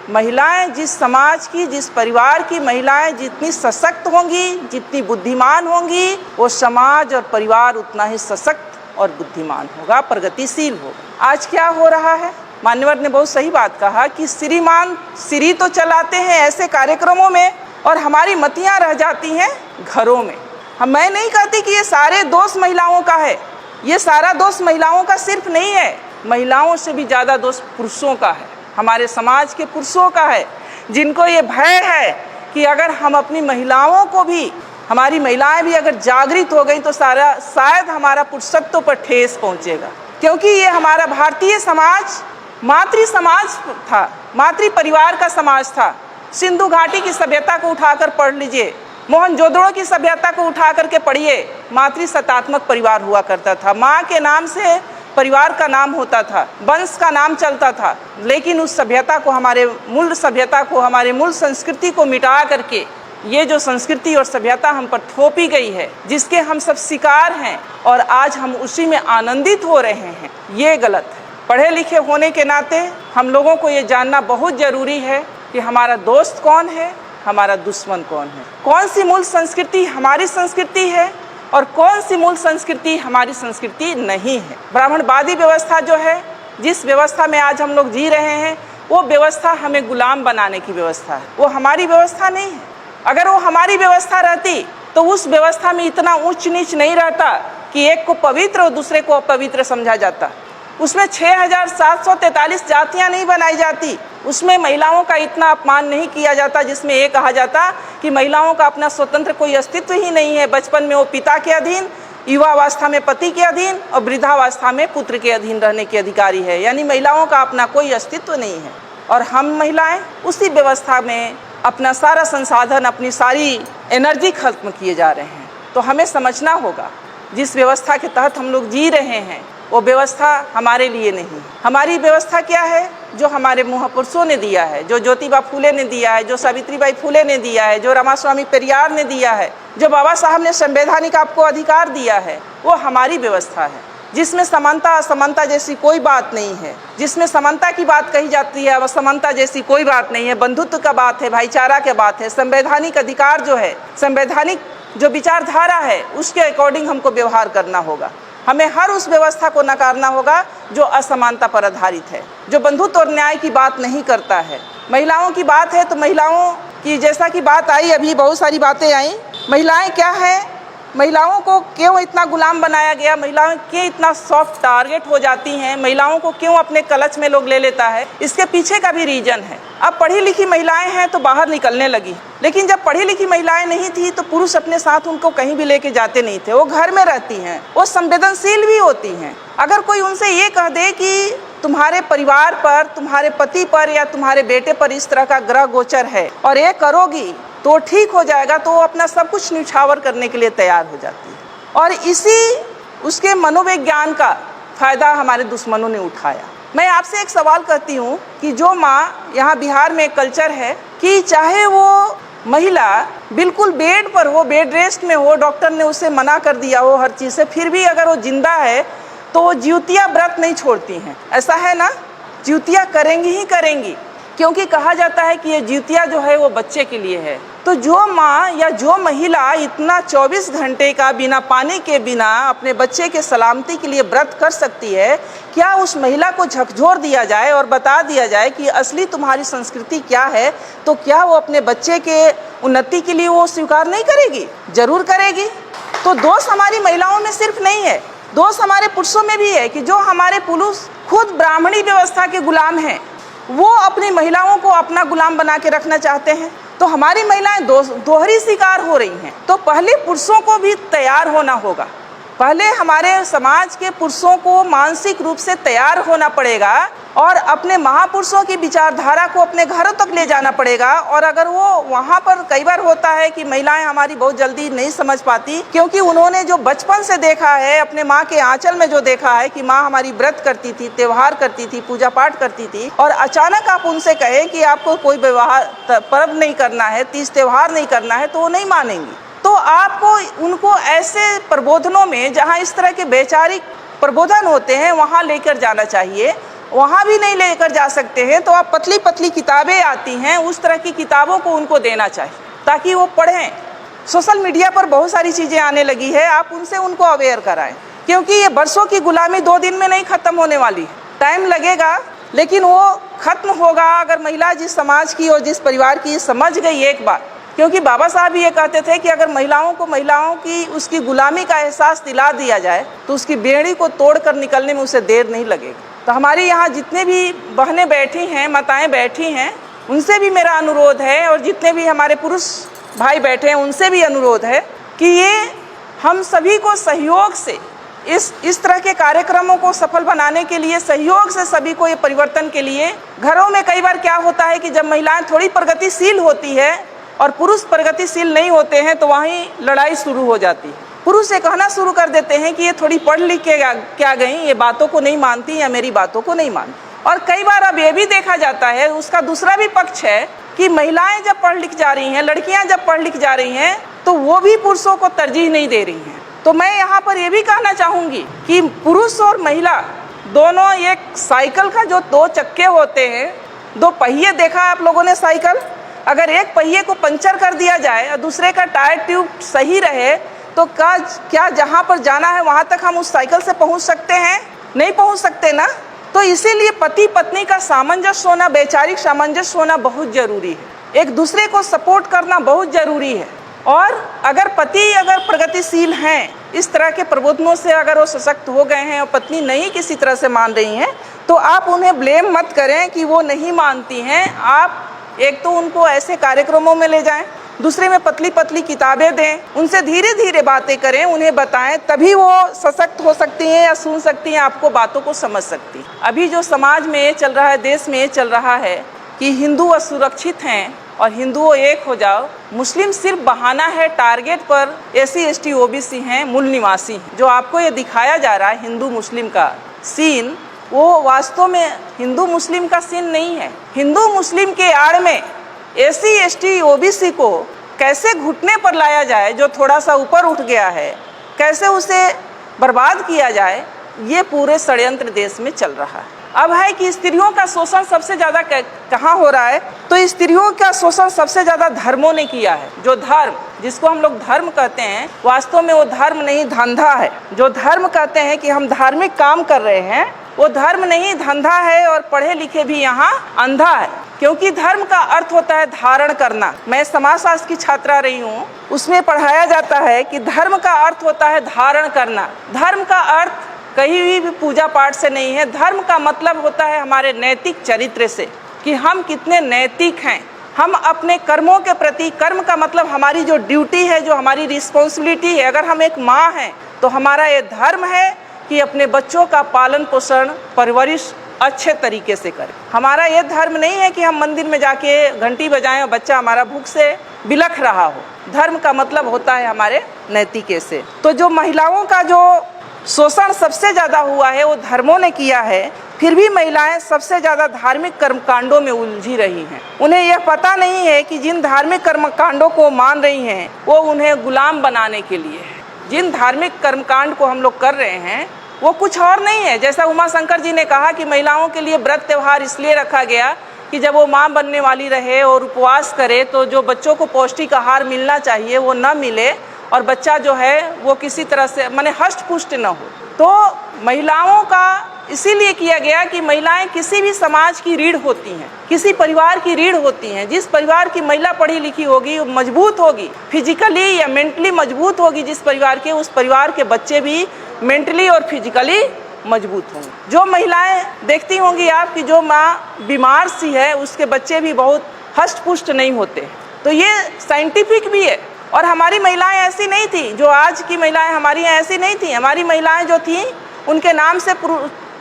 महिलाएं, जिस समाज की, जिस परिवार की महिलाएं जितनी सशक्त होंगी, जितनी बुद्धिमान होंगी, वो समाज और परिवार उतना ही सशक्त और बुद्धिमान होगा, प्रगतिशील होगा। आज क्या हो रहा है? मान्यवर ने बहुत सही बात कहा कि श्रीमान श्री तो चलाते हैं ऐसे कार्यक्रमों में, और हमारी मतियां रह जाती हैं घरों में। मैं नहीं कहती कि ये सारे दोष महिलाओं का है, ये सारा दोष महिलाओं का सिर्फ नहीं है, महिलाओं से भी ज़्यादा दोष पुरुषों का है, हमारे समाज के पुरुषों का है, जिनको ये भय है कि अगर हम अपनी महिलाओं को भी, हमारी महिलाएं भी अगर जागृत हो गई तो शायद हमारा पुरुषत्व पर ठेस पहुंचेगा। क्योंकि ये हमारा भारतीय समाज मातृ समाज था, मातृ परिवार का समाज था। सिंधु घाटी की सभ्यता को उठाकर पढ़ लीजिए, मोहनजोदड़ो की सभ्यता को उठा करके पढ़िए, मातृ सत्तात्मक परिवार हुआ करता था। माँ के नाम से परिवार का नाम होता था, वंश का नाम चलता था। लेकिन उस सभ्यता को, हमारे मूल सभ्यता को, हमारे मूल संस्कृति को मिटा करके ये जो संस्कृति और सभ्यता हम पर थोपी गई है, जिसके हम सब शिकार हैं, और आज हम उसी में आनंदित हो रहे हैं, ये गलत है। पढ़े लिखे होने के नाते हम लोगों को ये जानना बहुत ज़रूरी है कि हमारा दोस्त कौन है, हमारा दुश्मन कौन है, कौन सी मूल संस्कृति हमारी संस्कृति है और कौन सी मूल संस्कृति हमारी संस्कृति नहीं है। ब्राह्मणवादी व्यवस्था जो है, जिस व्यवस्था में आज हम लोग जी रहे हैं, वो व्यवस्था हमें गुलाम बनाने की व्यवस्था है, वो हमारी व्यवस्था नहीं है। अगर वो हमारी व्यवस्था रहती तो उस व्यवस्था में इतना ऊंच नीच नहीं रहता कि एक को पवित्र और दूसरे को अपवित्र समझा जाता। उसमें 6743 जातियां नहीं बनाई जाती, उसमें महिलाओं का इतना अपमान नहीं किया जाता जिसमें ये कहा जाता कि महिलाओं का अपना स्वतंत्र कोई अस्तित्व ही नहीं है। बचपन में वो पिता के अधीन, युवावस्था में पति के अधीन और वृद्धावस्था में पुत्र के अधीन रहने की अधिकारी है, यानी महिलाओं का अपना कोई अस्तित्व नहीं है। और हम महिलाएं उसी व्यवस्था में अपना सारा संसाधन, अपनी सारी एनर्जी खत्म किए जा रहे हैं। तो हमें समझना होगा, जिस व्यवस्था के तहत हम लोग जी रहे हैं वो व्यवस्था हमारे लिए नहीं। हमारी व्यवस्था क्या है? जो हमारे महापुरुषों ने दिया है, जो ज्योतिबा फूले ने दिया है, जो सावित्रीबाई फूले ने दिया है, जो रामास्वामी पेरियार ने दिया है, जो बाबा साहब ने संवैधानिक आपको अधिकार दिया है, वो हमारी व्यवस्था है, जिसमें समानता असमानता जैसी कोई बात नहीं है। जिसमें समानता की बात कही जाती है, असमानता जैसी कोई बात नहीं है। बंधुत्व का बात है, भाईचारा की बात है। संवैधानिक अधिकार जो है, संवैधानिक जो विचारधारा है, उसके अकॉर्डिंग हमको व्यवहार करना होगा। हमें हर उस व्यवस्था को नकारना होगा जो असमानता पर आधारित है, जो बंधुत्व और न्याय की बात नहीं करता है। महिलाओं की बात है तो महिलाओं की जैसा कि बात आई, अभी बहुत सारी बातें आई। महिलाएं क्या है, महिलाओं को क्यों इतना गुलाम बनाया गया, महिलाएं क्यों इतना सॉफ्ट टारगेट हो जाती हैं, महिलाओं को क्यों अपने कलच में लोग ले लेता है, इसके पीछे का भी रीजन है। अब पढ़ी लिखी महिलाएं हैं तो बाहर निकलने लगी, लेकिन जब पढ़ी लिखी महिलाएं नहीं थी तो पुरुष अपने साथ उनको कहीं भी लेके जाते नहीं थे। वो घर में रहती हैं, वो संवेदनशील भी होती हैं। अगर कोई उनसे ये कह दे कि तुम्हारे परिवार पर, तुम्हारे पति पर या तुम्हारे बेटे पर इस तरह का ग्रह गोचर है और ये करोगी तो ठीक हो जाएगा, तो वो अपना सब कुछ न्यौछावर करने के लिए तैयार हो जाती है। और इसी उसके मनोविज्ञान का फायदा हमारे दुश्मनों ने उठाया। मैं आपसे एक सवाल करती हूँ कि जो माँ, यहाँ बिहार में कल्चर है कि चाहे वो महिला बिल्कुल बेड पर हो, बेड रेस्ट में हो, डॉक्टर ने उसे मना कर दिया हो हर चीज़ से, फिर भी अगर वो जिंदा है तो वो ज्योतिया व्रत नहीं छोड़ती हैं। ऐसा है ना, ज्योतिया करेंगी ही करेंगी, क्योंकि कहा जाता है कि ये ज्योतिया जो है वो बच्चे के लिए है। तो जो माँ या जो महिला इतना 24 घंटे का बिना पानी के, बिना अपने बच्चे के सलामती के लिए व्रत कर सकती है, क्या उस महिला को झकझोर दिया जाए और बता दिया जाए कि असली तुम्हारी संस्कृति क्या है, तो क्या वो अपने बच्चे के उन्नति के लिए वो स्वीकार नहीं करेगी? जरूर करेगी। तो दोष हमारी महिलाओं में सिर्फ नहीं है, दोष हमारे पुरुषों में भी है कि जो हमारे पुरुष खुद ब्राह्मणी व्यवस्था के गुलाम हैं, वो अपनी महिलाओं को अपना गुलाम बना के रखना चाहते हैं। तो हमारी महिलाएं दोहरी शिकार हो रही हैं। तो पहले पुरुषों को भी तैयार होना होगा, पहले हमारे समाज के पुरुषों को मानसिक रूप से तैयार होना पड़ेगा और अपने महापुरुषों की विचारधारा को अपने घरों तक ले जाना पड़ेगा। और अगर वो वहाँ पर, कई बार होता है कि महिलाएं हमारी बहुत जल्दी नहीं समझ पाती, क्योंकि उन्होंने जो बचपन से देखा है, अपने माँ के आंचल में जो देखा है कि माँ हमारी व्रत करती थी, त्योहार करती थी, पूजा पाठ करती थी, और अचानक आप उनसे कहें कि आपको कोई व्यवहार पर्व नहीं करना है, तीज त्योहार नहीं करना है, तो वो नहीं मानेंगी। तो आपको उनको ऐसे प्रबोधनों में, जहाँ इस तरह के वैचारिक प्रबोधन होते हैं, वहाँ लेकर जाना चाहिए। वहाँ भी नहीं लेकर जा सकते हैं तो आप पतली पतली किताबें आती हैं, उस तरह की किताबों को उनको देना चाहिए ताकि वो पढ़ें। सोशल मीडिया पर बहुत सारी चीज़ें आने लगी है, आप उनसे उनको अवेयर कराएं, क्योंकि ये बरसों की गुलामी 2 दिन में नहीं ख़त्म होने वाली। टाइम लगेगा, लेकिन वो ख़त्म होगा अगर महिला जिस समाज की और जिस परिवार की समझ गई एक बार। क्योंकि बाबा साहब भी ये कहते थे कि अगर महिलाओं की उसकी गुलामी का एहसास दिला दिया जाए तो उसकी बेड़ी को तोड़कर निकलने में उसे देर नहीं लगेगी। तो हमारे यहाँ जितने भी बहनें बैठी हैं, माताएं बैठी हैं, उनसे भी मेरा अनुरोध है, और जितने भी हमारे पुरुष भाई बैठे हैं उनसे भी अनुरोध है कि ये हम सभी को सहयोग से इस तरह के कार्यक्रमों को सफल बनाने के लिए, सहयोग से सभी को ये परिवर्तन के लिए। घरों में कई बार क्या होता है कि जब महिलाएं थोड़ी प्रगतिशील होती है और पुरुष प्रगतिशील नहीं होते हैं तो वहीं लड़ाई शुरू हो जाती है। पुरुष ये कहना शुरू कर देते हैं कि ये थोड़ी पढ़ लिख के क्या गई, ये बातों को नहीं मानती या मेरी बातों को नहीं मानती। और कई बार अब ये भी देखा जाता है, उसका दूसरा भी पक्ष है कि महिलाएं जब पढ़ लिख जा रही हैं, लड़कियां जब पढ़ लिख जा रही हैं, तो वो भी पुरुषों को तरजीह नहीं दे रही हैं। तो मैं यहाँ पर ये भी कहना चाहूँगी कि पुरुष और महिला दोनों, एक साइकिल का जो 2 चक्के होते हैं, 2 पहिए देखा आप लोगों ने साइकिल, अगर एक पहिए को पंचर कर दिया जाए और दूसरे का टायर ट्यूब सही रहे तो क्या जहाँ पर जाना है वहाँ तक हम उस साइकिल से पहुँच सकते हैं? नहीं पहुँच सकते ना। तो इसीलिए पति पत्नी का सामंजस्य होना, वैचारिक सामंजस्य होना बहुत जरूरी है। एक दूसरे को सपोर्ट करना बहुत जरूरी है। और अगर पति प्रगतिशील हैं, इस तरह के प्रबोधनों से अगर वो सशक्त हो गए हैं और पत्नी नहीं किसी तरह से मान रही हैं, तो आप उन्हें ब्लेम मत करें कि वो नहीं मानती हैं। आप एक तो उनको ऐसे कार्यक्रमों में ले जाएं, दूसरे में पतली पतली किताबें दें, उनसे धीरे धीरे बातें करें, उन्हें बताएं, तभी वो सशक्त हो सकती हैं या सुन सकती हैं, आपको बातों को समझ सकती हैं। अभी जो समाज में चल रहा है, देश में चल रहा है कि हिंदू असुरक्षित हैं और हिंदुओं एक हो जाओ, मुस्लिम सिर्फ बहाना है, टारगेट पर SC ST OBC हैं, मूल निवासी हैं। जो आपको ये दिखाया जा रहा है हिंदू मुस्लिम का सीन, वो वास्तव में हिंदू मुस्लिम का सीन नहीं है। हिंदू मुस्लिम के आड़ में SC ST OBC को कैसे घुटने पर लाया जाए, जो थोड़ा सा ऊपर उठ गया है, कैसे उसे बर्बाद किया जाए, ये पूरे षड्यंत्र देश में चल रहा है। अब है कि स्त्रियों का शोषण सबसे ज़्यादा कहाँ हो रहा है, तो स्त्रियों का शोषण सबसे ज़्यादा धर्मों ने किया है। जो धर्म जिसको हम लोग धर्म कहते हैं, वास्तव में वो धर्म नहीं धंधा है। जो धर्म कहते हैं कि हम धार्मिक काम कर रहे हैं, वो धर्म नहीं धंधा है। और पढ़े लिखे भी यहाँ अंधा है, क्योंकि धर्म का अर्थ होता है धारण करना। मैं समाजशास्त्र की छात्रा रही हूँ, उसमें पढ़ाया जाता है कि धर्म का अर्थ होता है धारण करना। धर्म का अर्थ कहीं भी पूजा पाठ से नहीं है। धर्म का मतलब होता है हमारे नैतिक चरित्र से, कि हम कितने नैतिक हैं। हम अपने कर्मों के प्रति, कर्म का मतलब हमारी जो ड्यूटी है, जो हमारी रिस्पॉन्सिबिलिटी है। अगर हम एक माँ हैं तो हमारा ये धर्म है कि अपने बच्चों का पालन पोषण परवरिश अच्छे तरीके से करें। हमारा ये धर्म नहीं है कि हम मंदिर में जाके घंटी बजाएं और बच्चा हमारा भूख से बिलख रहा हो। धर्म का मतलब होता है हमारे नैतिके से। तो जो महिलाओं का जो शोषण सबसे ज़्यादा हुआ है वो धर्मों ने किया है, फिर भी महिलाएं सबसे ज़्यादा धार्मिक कर्मकांडों में उलझी रही हैं। उन्हें यह पता नहीं है कि जिन धार्मिक कर्मकांडों को मान रही हैं वो उन्हें गुलाम बनाने के लिए है। जिन धार्मिक कर्मकांड को हम लोग कर रहे हैं वो कुछ और नहीं है। जैसा उमा शंकर जी ने कहा कि महिलाओं के लिए व्रत त्यौहार इसलिए रखा गया कि जब वो माँ बनने वाली रहे और उपवास करे तो जो बच्चों को पौष्टिक आहार मिलना चाहिए वो न मिले और बच्चा जो है वो किसी तरह से माने हष्ट पुष्ट न हो। तो महिलाओं का इसीलिए किया गया कि महिलाएं किसी भी समाज की रीढ़ होती हैं, किसी परिवार की रीढ़ होती हैं। जिस परिवार की महिला पढ़ी लिखी होगी, मजबूत होगी, फिजिकली या मेंटली मजबूत होगी जिस परिवार के, उस परिवार के बच्चे भी मेंटली और फिजिकली मजबूत होंगे। जो महिलाएं देखती होंगी आप कि जो माँ बीमार सी है उसके बच्चे भी बहुत हष्ट पुष्ट नहीं होते। तो ये साइंटिफिक भी है। और हमारी महिलाएं ऐसी नहीं थी, जो आज की महिलाएं हमारी हैं ऐसी नहीं थी। हमारी महिलाएं जो थी उनके नाम से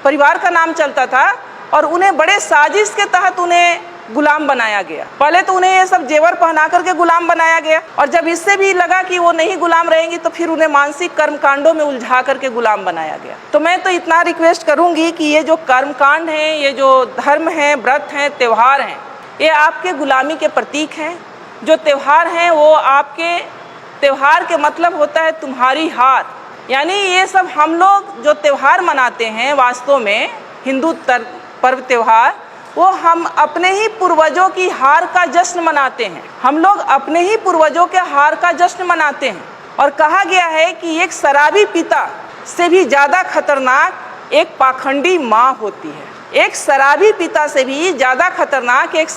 परिवार का नाम चलता था और उन्हें बड़े साजिश के तहत उन्हें गुलाम बनाया गया। पहले तो उन्हें ये सब जेवर पहना करके गुलाम बनाया गया और जब इससे भी लगा कि वो नहीं गुलाम रहेंगी तो फिर उन्हें मानसिक कर्मकांडों में उलझा करके गुलाम बनाया गया। तो मैं तो इतना रिक्वेस्ट करूंगी कि ये जो कर्मकांड हैं, ये जो धर्म हैं, व्रत हैं, त्यौहार हैं, ये आपके गुलामी के प्रतीक हैं। जो त्यौहार हैं वो आपके, त्यौहार के मतलब होता है तुम्हारी हार। यानी ये सब हम लोग जो त्यौहार मनाते हैं वास्तव में हिंदू पर्व त्यौहार, वो हम अपने ही पूर्वजों की हार का जश्न मनाते हैं। हम लोग अपने ही पूर्वजों के हार का जश्न मनाते हैं। और कहा गया है कि एक शराबी पिता से भी ज़्यादा खतरनाक एक पाखंडी माँ होती है। एक शराबी पिता से भी ज़्यादा खतरनाक एक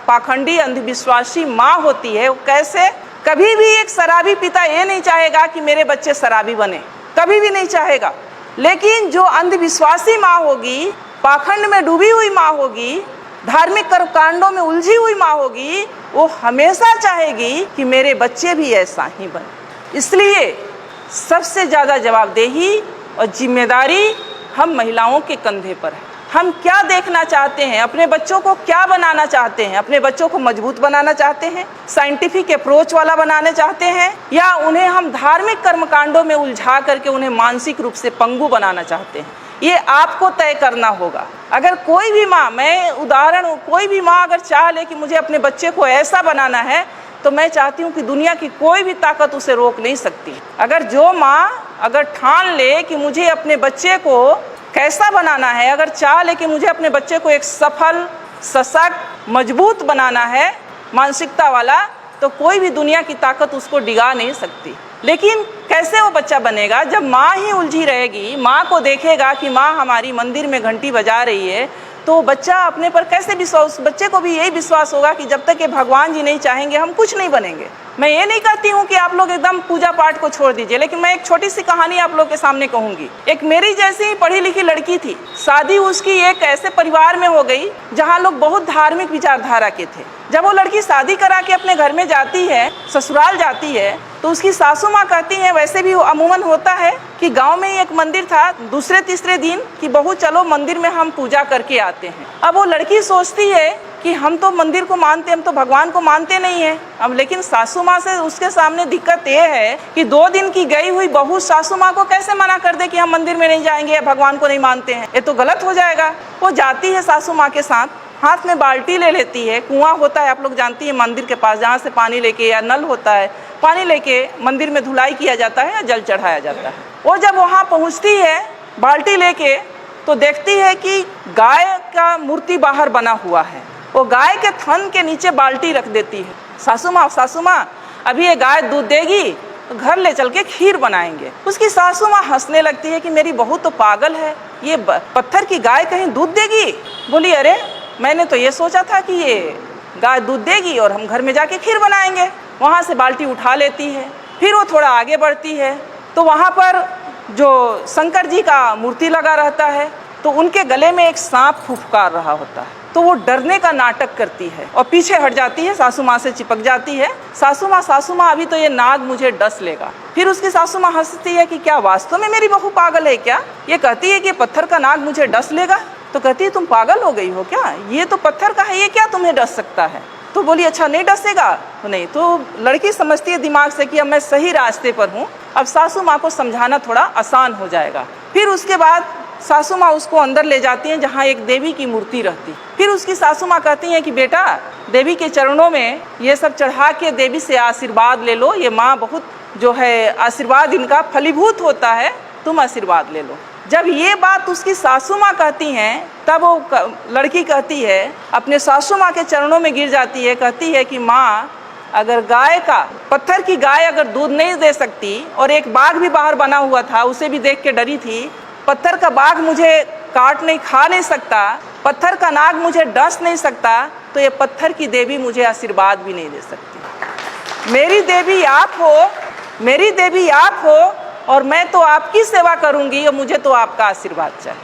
पाखंडी अंधविश्वासी माँ होती है। कैसे? कभी भी एक शराबी पिता ये नहीं चाहेगा कि मेरे बच्चे शराबी बने, कभी भी नहीं चाहेगा। लेकिन जो अंधविश्वासी माँ होगी, पाखंड में डूबी हुई माँ होगी, धार्मिक कर्मकांडों में उलझी हुई माँ होगी, वो हमेशा चाहेगी कि मेरे बच्चे भी ऐसा ही बने। इसलिए सबसे ज़्यादा जवाबदेही और जिम्मेदारी हम महिलाओं के कंधे पर है। हम क्या देखना चाहते हैं, अपने बच्चों को क्या बनाना चाहते हैं? अपने बच्चों को मजबूत बनाना चाहते हैं, साइंटिफिक अप्रोच वाला बनाना चाहते हैं, या उन्हें हम धार्मिक कर्मकांडों में उलझा करके उन्हें मानसिक रूप से पंगु बनाना चाहते हैं? ये आपको तय करना होगा। अगर कोई भी माँ, मैं उदाहरण, कोई भी माँ अगर चाह ले कि मुझे अपने बच्चे को ऐसा बनाना है, तो मैं चाहती हूँ कि दुनिया की कोई भी ताकत उसे रोक नहीं सकती। अगर जो माँ अगर ठान ले कि मुझे अपने बच्चे को कैसा बनाना है, अगर चाह ले कि मुझे अपने बच्चे को एक सफल, सशक्त, मजबूत बनाना है मानसिकता वाला, तो कोई भी दुनिया की ताकत उसको डिगा नहीं सकती। लेकिन कैसे वो बच्चा बनेगा? जब माँ ही उलझी रहेगी, माँ को देखेगा कि माँ हमारी मंदिर में घंटी बजा रही है, तो बच्चा अपने पर कैसे विश्वास, बच्चे को भी यही विश्वास होगा कि जब तक ये भगवान जी नहीं चाहेंगे हम कुछ नहीं बनेंगे। मैं ये नहीं कहती हूँ कि आप लोग एकदम पूजा पाठ को छोड़ दीजिए, लेकिन मैं एक छोटी सी कहानी आप लोग के सामने कहूँगी। एक मेरी जैसी ही पढ़ी लिखी लड़की थी, शादी उसकी एक ऐसे परिवार में हो गई जहाँ लोग बहुत धार्मिक विचारधारा के थे। जब वो लड़की शादी करा के अपने घर में जाती है, ससुराल जाती है, तो उसकी सासू माँ कहती हैं, वैसे भी अमूमन होता है कि गांव में ही एक मंदिर था, दूसरे तीसरे दिन कि बहू चलो मंदिर में हम पूजा करके आते हैं। अब वो लड़की सोचती है कि हम तो मंदिर को मानते, हम तो भगवान को मानते नहीं है। अब लेकिन सासू माँ से उसके सामने दिक्कत ये है कि 2 दिन की गई हुई बहू सासू माँ को कैसे मना कर दे कि हम मंदिर में नहीं जाएंगे या भगवान को नहीं मानते हैं, ये तो गलत हो जाएगा। वो जाती है सासू माँ के साथ, हाथ में बाल्टी ले लेती है, कुआं होता है आप लोग जानती है मंदिर के पास, जहाँ से पानी लेके, या नल होता है, पानी लेके मंदिर में धुलाई किया जाता है या जल चढ़ाया जाता है। वो जब वहाँ पहुँचती है बाल्टी लेके, तो देखती है कि गाय का मूर्ति बाहर बना हुआ है। वो गाय के थन के नीचे बाल्टी रख देती है। सासू माँ अभी ये गाय दूध देगी तो घर ले चल के खीर बनाएंगे। उसकी सासू माँ हंसने लगती है कि मेरी बहू तो पागल है, ये पत्थर की गाय कहीं दूध देगी। बोली अरे मैंने तो ये सोचा था कि ये गाय दूध देगी और हम घर में जाके खीर बनाएंगे। वहाँ से बाल्टी उठा लेती है, फिर वो थोड़ा आगे बढ़ती है तो वहाँ पर जो शंकर जी का मूर्ति लगा रहता है तो उनके गले में एक सांप फुफकार रहा होता है, तो वो डरने का नाटक करती है और पीछे हट जाती है, सासू माँ से चिपक जाती है। सासू माँ अभी तो ये नाग मुझे डस लेगा। फिर उसकी सासू माँ हंसती है कि क्या वास्तव में मेरी बहू पागल है क्या? ये कहती है कि पत्थर का नाग मुझे डस लेगा। तो कहती है तुम पागल हो गई हो क्या? ये तो पत्थर का है, ये क्या तुम्हें डस सकता है? तो बोली अच्छा नहीं डसेगा तो नहीं। तो लड़की समझती है दिमाग से कि अब मैं सही रास्ते पर हूँ, अब सासू माँ को समझाना थोड़ा आसान हो जाएगा। फिर उसके बाद सासू माँ उसको अंदर ले जाती हैं जहाँ एक देवी की मूर्ति रहती। फिर उसकी सासू माँ कहती हैं कि बेटा देवी के चरणों में ये सब चढ़ा के देवी से आशीर्वाद ले लो, ये माँ बहुत जो है आशीर्वाद इनका फलीभूत होता है, तुम आशीर्वाद ले लो। जब ये बात उसकी सासू माँ कहती हैं तब वो लड़की कहती है, अपने सासू माँ के चरणों में गिर जाती है, कहती है कि माँ अगर गाय का पत्थर की गाय अगर दूध नहीं दे सकती और एक बाघ भी बाहर बना हुआ था उसे भी देख के डरी थी, पत्थर का बाघ मुझे काट नहीं खा नहीं सकता, पत्थर का नाग मुझे डस नहीं सकता, तो ये पत्थर की देवी मुझे आशीर्वाद भी नहीं दे सकती। मेरी देवी आप हो, मेरी देवी आप हो और मैं तो आपकी सेवा करूंगी और मुझे तो आपका आशीर्वाद चाहिए।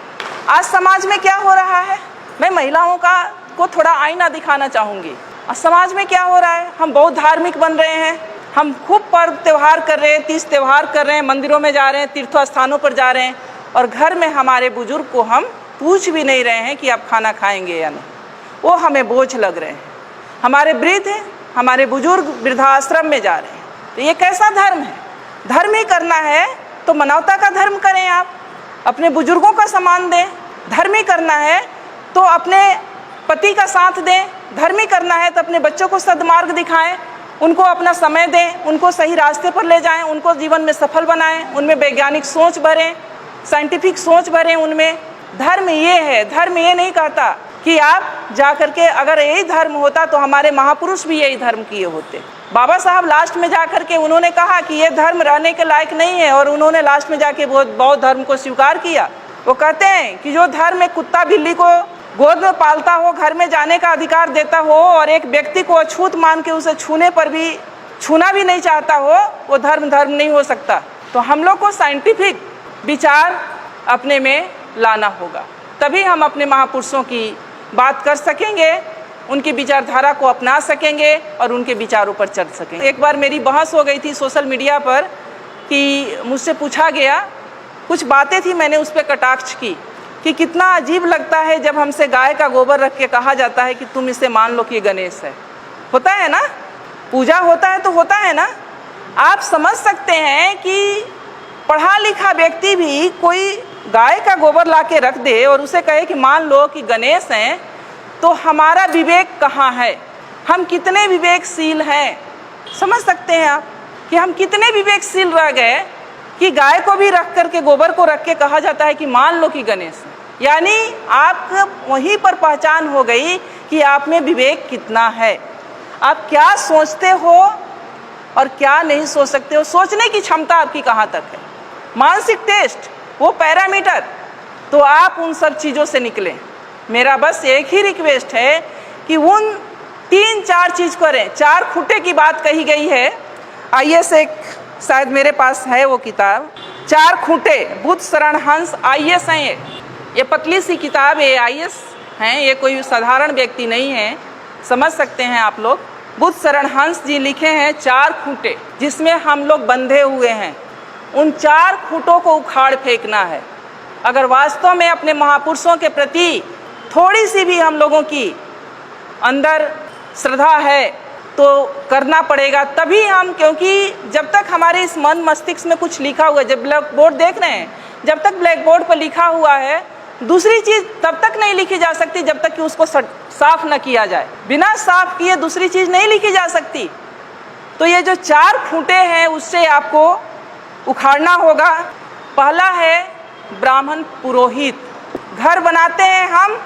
आज समाज में क्या हो रहा है, मैं महिलाओं को थोड़ा आईना दिखाना चाहूँगी। आज समाज में क्या हो रहा है, हम बहुत धार्मिक बन रहे हैं, हम खूब पर्व त्यौहार कर रहे हैं, तीज त्यौहार कर रहे हैं, मंदिरों में जा रहे हैं, तीर्थ स्थानों पर जा रहे हैं और घर में हमारे बुजुर्ग को हम पूछ भी नहीं रहे हैं कि आप खाना खाएंगे या नहीं, वो हमें बोझ लग रहे हैं। हमारे वृद्ध हैं, हमारे बुजुर्ग वृद्धाश्रम में जा रहे हैं, तो ये कैसा धर्म है? धर्म ही करना है तो मानवता का धर्म करें, आप अपने बुजुर्गों का सम्मान दें। धर्म ही करना है तो अपने पति का साथ दें, धर्म ही करना है तो अपने बच्चों को सद्मार्ग दिखाएं, उनको अपना समय दें, उनको सही रास्ते पर ले जाएं, उनको जीवन में सफल बनाएं, उनमें वैज्ञानिक सोच भरें, साइंटिफिक सोच भरें उनमें। धर्म ये है, धर्म ये नहीं कहता कि आप जा करके, अगर यही धर्म होता तो हमारे महापुरुष भी यही धर्म किए होते। बाबा साहब लास्ट में जा करके उन्होंने कहा कि ये धर्म रहने के लायक नहीं है और उन्होंने लास्ट में जाके बौद्ध धर्म को स्वीकार किया। वो कहते हैं कि जो धर्म एक कुत्ता बिल्ली को गोद में पालता हो, घर में जाने का अधिकार देता हो और एक व्यक्ति को अछूत मान के उसे छूने पर भी छूना भी नहीं चाहता हो, वो धर्म नहीं हो सकता। तो हम लोग को साइंटिफिक विचार अपने में लाना होगा, तभी हम अपने महापुरुषों की बात कर सकेंगे, उनकी विचारधारा को अपना सकेंगे और उनके विचारों पर चल सकेंगे। एक बार मेरी बहस हो गई थी सोशल मीडिया पर कि मुझसे पूछा गया, कुछ बातें थी, मैंने उस पर कटाक्ष की कि कितना अजीब लगता है जब हमसे गाय का गोबर रख के कहा जाता है कि तुम इसे मान लो कि गणेश है। होता है ना, पूजा होता है तो होता है ना। आप समझ सकते हैं कि पढ़ा लिखा व्यक्ति भी कोई गाय का गोबर ला के रख दे और उसे कहे कि मान लो कि गणेश हैं, तो हमारा विवेक कहाँ है? हम कितने विवेकशील हैं? समझ सकते हैं आप कि हम कितने विवेकशील रह गए कि गाय को भी रख करके, गोबर को रख के कहा जाता है कि मान लो कि गणेश है। यानी आप वहीं पर पहचान हो गई कि आप में विवेक कितना है, आप क्या सोचते हो और क्या नहीं सोच सकते हो, सोचने की क्षमता आपकी कहाँ तक है। मानसिक टेस्ट, वो पैरामीटर, तो आप उन सब चीज़ों से निकलें। मेरा बस एक ही रिक्वेस्ट है कि उन 3-4 चीज़ करें। 4 खूंटे की बात कही गई है, आइए से शायद मेरे पास है वो किताब, 4 खूंटे, बुद्ध शरण हंस IAS हैं। ये पतली सी किताब है, IAS हैं, ये कोई साधारण व्यक्ति नहीं है, समझ सकते हैं आप लोग। बुद्ध शरण हंस जी लिखे हैं 4 खूंटे, जिसमें हम लोग बंधे हुए हैं। उन 4 खूंटों को उखाड़ फेंकना है। अगर वास्तव में अपने महापुरुषों के प्रति थोड़ी सी भी हम लोगों की अंदर श्रद्धा है तो करना पड़ेगा, तभी हम, क्योंकि जब तक हमारे इस मन मस्तिष्क में कुछ लिखा हुआ है, जब ब्लैक बोर्ड देख रहे हैं, जब तक ब्लैक बोर्ड पर लिखा हुआ है, दूसरी चीज़ तब तक नहीं लिखी जा सकती जब तक कि उसको साफ न किया जाए। बिना साफ किए दूसरी चीज़ नहीं लिखी जा सकती। तो ये जो 4 खूंटे हैं उससे आपको उखाड़ना होगा। पहला है ब्राह्मण पुरोहित। घर बनाते हैं हम,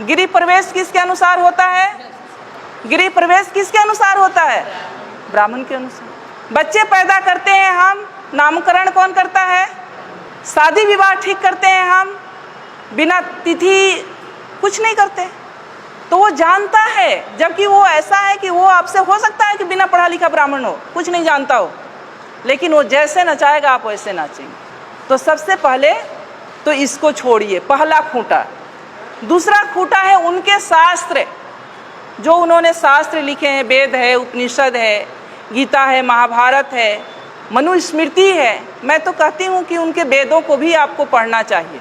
गृह प्रवेश किसके अनुसार होता है? गृह प्रवेश किसके अनुसार होता है? ब्राह्मण के अनुसार। बच्चे पैदा करते हैं हम, नामकरण कौन करता है? शादी विवाह ठीक करते हैं हम, बिना तिथि कुछ नहीं करते। तो वो जानता है, जबकि वो ऐसा है कि वो आपसे हो सकता है कि बिना पढ़ा लिखा ब्राह्मण हो, कुछ नहीं जानता हो, लेकिन वो जैसे नचाएगा आप वैसे नाचेंगे। तो सबसे पहले तो इसको छोड़िए, पहला खूंटा। दूसरा खूंटा है उनके शास्त्र, जो उन्होंने शास्त्र लिखे हैं, वेद है, उपनिषद है, गीता है, महाभारत है, मनुस्मृति है। मैं तो कहती हूँ कि उनके वेदों को भी आपको पढ़ना चाहिए।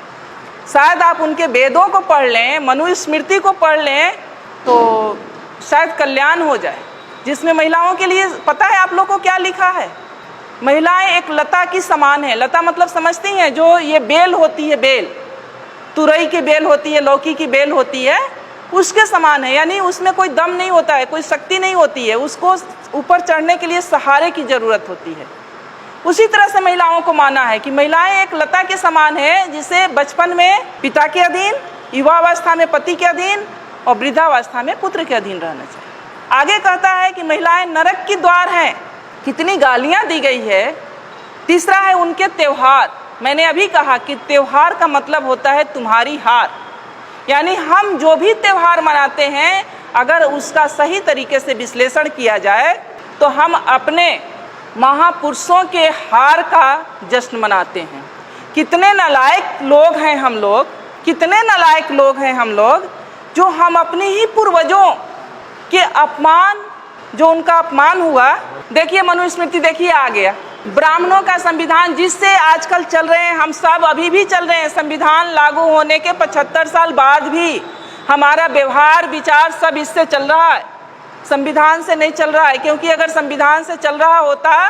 शायद आप उनके वेदों को पढ़ लें, मनुस्मृति को पढ़ लें, तो शायद कल्याण हो जाए। जिसमें महिलाओं के लिए पता है आप लोग को क्या लिखा है? महिलाएं एक लता की समान है। लता मतलब समझती हैं, जो ये बेल होती है, बेल, तुरई की बेल होती है, लौकी की बेल होती है, उसके समान है। यानी उसमें कोई दम नहीं होता है, कोई शक्ति नहीं होती है, उसको ऊपर चढ़ने के लिए सहारे की जरूरत होती है। उसी तरह से महिलाओं को माना है कि महिलाएं एक लता के समान है, जिसे बचपन में पिता के अधीन, युवावस्था में पति के अधीन और वृद्धावस्था में पुत्र के अधीन रहना चाहिए। आगे कहता है कि महिलाएं नरक की द्वार हैं। कितनी गालियां दी गई है। तीसरा है उनके त्योहार। मैंने अभी कहा कि त्योहार का मतलब होता है तुम्हारी हार। यानी हम जो भी त्योहार मनाते हैं, अगर उसका सही तरीके से विश्लेषण किया जाए तो हम अपने महापुरुषों के हार का जश्न मनाते हैं। कितने नालायक लोग हैं हम लोग, कितने नालायक लोग हैं हम लोग, जो हम अपने ही पूर्वजों के अपमान, जो उनका अपमान हुआ। देखिए मनुस्मृति, देखिए आ गया ब्राह्मणों का संविधान, जिससे आजकल चल रहे हैं हम सब, अभी भी चल रहे हैं। संविधान लागू होने के 75 साल बाद भी हमारा व्यवहार विचार सब इससे चल रहा है, संविधान से नहीं चल रहा है। क्योंकि अगर संविधान से चल रहा होता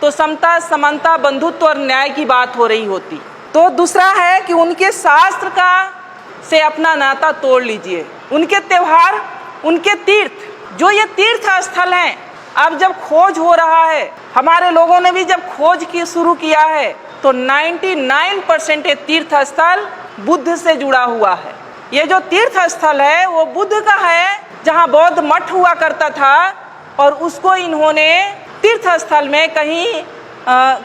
तो समता, समानता, बंधुत्व और न्याय की बात हो रही होती। तो दूसरा है कि उनके शास्त्र का से अपना नाता तोड़ लीजिए। उनके त्योहार, उनके तीर्थ, जो ये तीर्थ स्थल हैं, अब जब खोज हो रहा है, हमारे लोगों ने भी जब खोज की शुरू किया है, तो 99% ये तीर्थ स्थल बुद्ध से जुड़ा हुआ है। ये जो तीर्थ स्थल है वो बुद्ध का है, जहाँ बौद्ध मठ हुआ करता था, और उसको इन्होंने तीर्थ स्थल में कहीं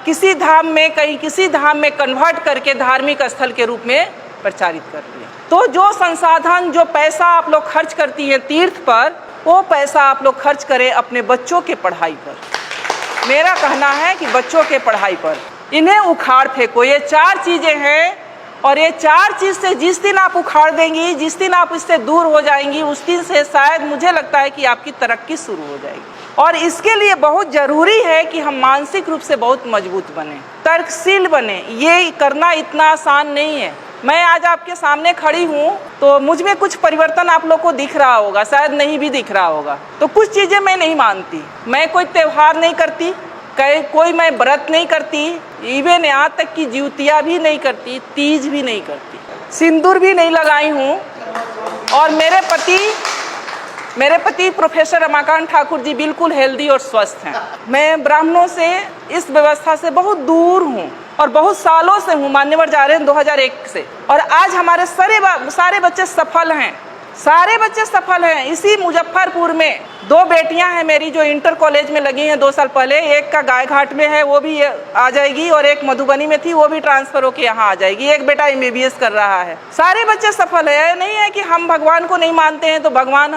किसी धाम में, कहीं किसी धाम में कन्वर्ट करके धार्मिक स्थल के रूप में प्रचारित कर दिया। तो जो संसाधन, जो पैसा आप लोग खर्च करती हैं तीर्थ पर, वो पैसा आप लोग खर्च करें अपने बच्चों के पढ़ाई पर। मेरा कहना है कि बच्चों के पढ़ाई पर इन्हें उखाड़ फेंको। ये 4 चीज़ें हैं, और ये 4 चीज़ से जिस दिन आप उखाड़ देंगी, जिस दिन आप इससे दूर हो जाएंगी, उस दिन से शायद मुझे लगता है कि आपकी तरक्की शुरू हो जाएगी। और इसके लिए बहुत ज़रूरी है कि हम मानसिक रूप से बहुत मजबूत बने, तर्कशील बने। ये करना इतना आसान नहीं है। मैं आज आपके सामने खड़ी हूँ तो मुझ में कुछ परिवर्तन आप लोग को दिख रहा होगा, शायद नहीं भी दिख रहा होगा। तो कुछ चीज़ें मैं नहीं मानती, मैं कोई त्यौहार नहीं करती, कोई मैं व्रत नहीं करती, इवन यहाँ तक कि जिउतिया भी नहीं करती, तीज भी नहीं करती, सिंदूर भी नहीं लगाई हूँ। और मेरे पति प्रोफेसर रमाकांत ठाकुर जी बिल्कुल हेल्दी और स्वस्थ हैं। मैं ब्राह्मणों से, इस व्यवस्था से बहुत दूर हूँ और बहुत सालों से हूँ। मान्यवर जा रहे हैं 2001 से, और आज हमारे सारे बच्चे सफल हैं, सारे बच्चे सफल हैं। इसी मुजफ्फरपुर में 2 बेटियां हैं मेरी जो इंटर कॉलेज में लगी हैं 2 साल पहले। एक का गायघाट में है, वो भी आ जाएगी, और एक मधुबनी में थी, वो भी ट्रांसफर होकर यहाँ आ जाएगी। एक बेटा MBBS कर रहा है। सारे बच्चे सफल है। नहीं है कि हम भगवान को नहीं मानते हैं तो भगवान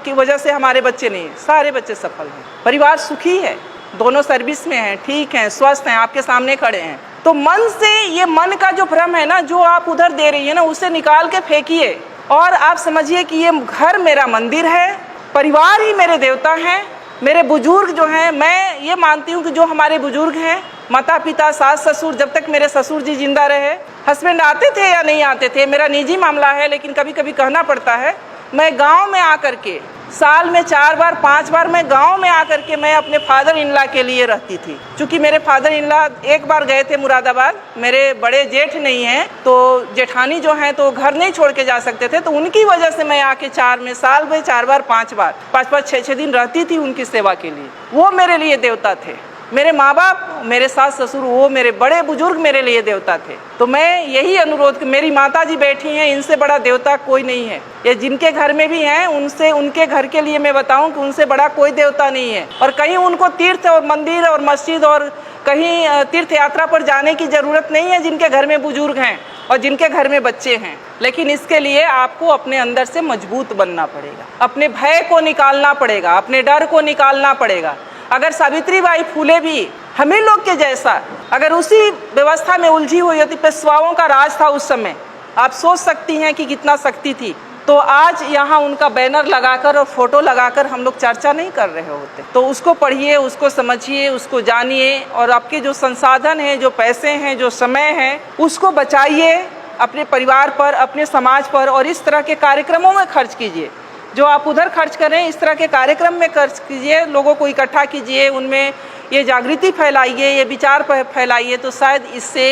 की वजह से हमारे बच्चे नहीं, सारे बच्चे सफल हैं। परिवार सुखी है, दोनों सर्विस में हैं, ठीक हैं, स्वस्थ हैं, आपके सामने खड़े हैं। तो मन से, ये मन का जो भ्रम है ना, जो आप उधर दे रही है ना, उसे निकाल के फेंकिए और आप समझिए कि ये घर मेरा मंदिर है, परिवार ही मेरे देवता हैं। मेरे बुजुर्ग जो हैं, मैं ये मानती हूँ कि जो हमारे बुजुर्ग हैं, माता पिता, सास ससुर, जब तक मेरे ससुर जी जिंदा रहे, हस्बैंड आते थे या नहीं आते थे, मेरा निजी मामला है, लेकिन कभी कभी कहना पड़ता है। मैं गांव में आकर के, साल में 4 बार 5 बार मैं गांव में आकर के मैं अपने फादर इन लॉ के लिए रहती थी। क्योंकि मेरे फादर इन लॉ एक बार गए थे मुरादाबाद, मेरे बड़े जेठ नहीं हैं, तो जेठानी जो हैं तो घर नहीं छोड़ के जा सकते थे, तो उनकी वजह से मैं आके साल में 4 बार 5 बार 5-5 6-6 दिन रहती थी उनकी सेवा के लिए। वो मेरे लिए देवता थे। मेरे माँ बाप, मेरे सास ससुर, वो मेरे बड़े बुजुर्ग मेरे लिए देवता थे। तो मैं यही अनुरोध, मेरी माता जी बैठी हैं, इनसे बड़ा देवता कोई नहीं है। ये जिनके घर में भी हैं, उनसे, उनके घर के लिए मैं बताऊं कि उनसे बड़ा कोई देवता नहीं है। और कहीं उनको तीर्थ और मंदिर और मस्जिद और कहीं तीर्थ यात्रा पर जाने की ज़रूरत नहीं है जिनके घर में बुजुर्ग हैं और जिनके घर में बच्चे हैं। लेकिन इसके लिए आपको अपने अंदर से मजबूत बनना पड़ेगा, अपने भय को निकालना पड़ेगा, अपने डर को निकालना पड़ेगा। अगर सावित्रीबाई फुले भी हमें लोग के जैसा अगर उसी व्यवस्था में उलझी हुई होती, पेशवाओं का राज था उस समय, आप सोच सकती हैं कि कितना शक्ति थी, तो आज यहाँ उनका बैनर लगाकर और फोटो लगाकर हम लोग चर्चा नहीं कर रहे होते। तो उसको पढ़िए, उसको समझिए, उसको जानिए और आपके जो संसाधन हैं, जो पैसे हैं, जो समय है, उसको बचाइए अपने परिवार पर, अपने समाज पर, और इस तरह के कार्यक्रमों में खर्च कीजिए। जो आप उधर खर्च करें, इस तरह के कार्यक्रम में खर्च कीजिए, लोगों को इकट्ठा कीजिए, उनमें ये जागृति फैलाइए, ये विचार फैलाइए, तो शायद इससे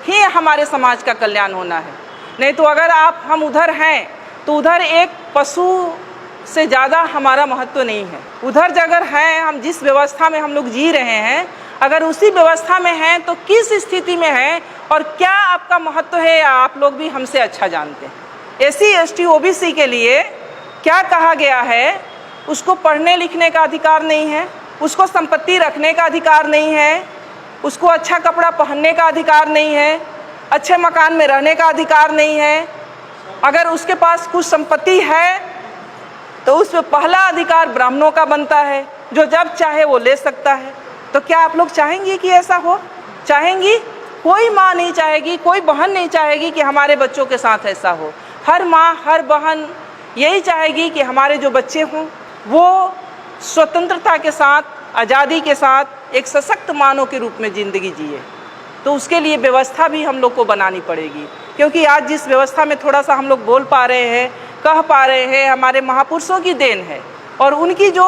ही हमारे समाज का कल्याण होना है। नहीं तो अगर हम उधर हैं तो उधर एक पशु से ज़्यादा हमारा महत्व नहीं है। उधर जगह है, हम जिस व्यवस्था में हम लोग जी रहे हैं, अगर उसी व्यवस्था में हैं तो किस स्थिति में हैं और क्या आपका महत्व है, आप लोग भी हमसे अच्छा जानते हैं। SC ST OBC के लिए क्या कहा गया है, उसको पढ़ने लिखने का अधिकार नहीं है, उसको संपत्ति रखने का अधिकार नहीं है, उसको अच्छा कपड़ा पहनने का अधिकार नहीं है, अच्छे मकान में रहने का अधिकार नहीं है। अगर उसके पास कुछ संपत्ति है तो उसमें पहला अधिकार ब्राह्मणों का बनता है, जो जब चाहे वो ले सकता है। तो क्या आप लोग चाहेंगे कि ऐसा हो? चाहेंगी? कोई माँ नहीं चाहेगी, कोई बहन नहीं चाहेगी कि हमारे बच्चों के साथ ऐसा हो। हर माँ, हर बहन यही चाहेगी कि हमारे जो बच्चे हों वो स्वतंत्रता के साथ, आज़ादी के साथ एक सशक्त मानव के रूप में ज़िंदगी जिए। तो उसके लिए व्यवस्था भी हम लोग को बनानी पड़ेगी, क्योंकि आज जिस व्यवस्था में थोड़ा सा हम लोग बोल पा रहे हैं, कह पा रहे हैं, हमारे महापुरुषों की देन है। और उनकी जो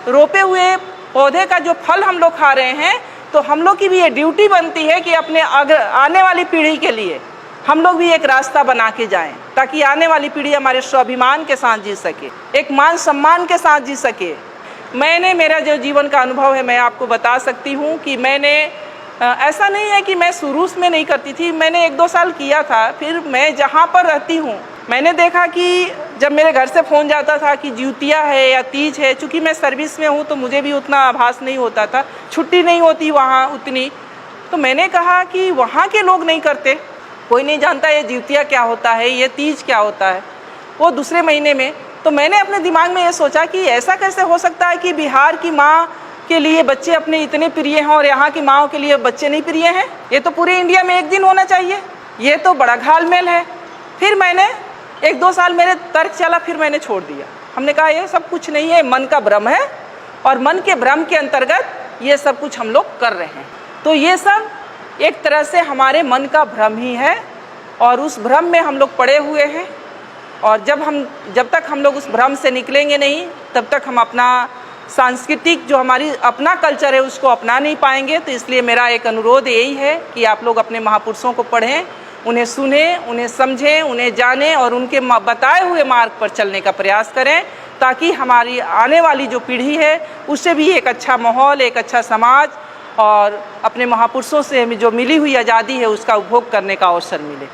रोपे हुए पौधे का जो फल हम लोग खा रहे हैं, तो हम लोग की भी ये ड्यूटी बनती है कि अपने आने वाली पीढ़ी के लिए हम लोग भी एक रास्ता बना के जाएं, ताकि आने वाली पीढ़ी हमारे स्वाभिमान के साथ जी सके, एक मान सम्मान के साथ जी सके। मेरा जो जीवन का अनुभव है, मैं आपको बता सकती हूँ कि ऐसा नहीं है कि मैं शुरू में नहीं करती थी, मैंने 1-2 साल किया था। फिर मैं जहाँ पर रहती हूँ, मैंने देखा कि जब मेरे घर से फ़ोन जाता था कि ज्योतिया है या तीज है, चूँकि मैं सर्विस में हूँ तो मुझे भी उतना आभास नहीं होता था, छुट्टी नहीं होती वहाँ उतनी। तो मैंने कहा कि वहाँ के लोग नहीं करते, कोई नहीं जानता ये ज्योतिया क्या होता है, ये तीज क्या होता है, वो दूसरे महीने में। तो मैंने अपने दिमाग में ये सोचा कि ऐसा कैसे हो सकता है कि बिहार की माँ के लिए बच्चे अपने इतने प्रिय हैं और यहाँ की माँओं के लिए बच्चे नहीं प्रिय हैं। ये तो पूरे इंडिया में एक दिन होना चाहिए, ये तो बड़ा घालमेल है। फिर मैंने 1-2 साल मेरे तर्क चला, फिर मैंने छोड़ दिया। हमने कहा ये सब कुछ नहीं है, मन का भ्रम है, और मन के भ्रम के अंतर्गत ये सब कुछ हम लोग कर रहे हैं। तो ये सब एक तरह से हमारे मन का भ्रम ही है, और उस भ्रम में हम लोग पड़े हुए हैं। और जब तक हम लोग उस भ्रम से निकलेंगे नहीं, तब तक हम अपना सांस्कृतिक जो हमारी अपना कल्चर है उसको अपना नहीं पाएंगे। तो इसलिए मेरा एक अनुरोध यही है कि आप लोग अपने महापुरुषों को पढ़ें, उन्हें सुने, उन्हें समझें, उन्हें जानें और उनके बताए हुए मार्ग पर चलने का प्रयास करें, ताकि हमारी आने वाली जो पीढ़ी है उससे भी एक अच्छा माहौल, एक अच्छा समाज और अपने महापुरुषों से जो मिली हुई आज़ादी है उसका उपभोग करने का अवसर मिले।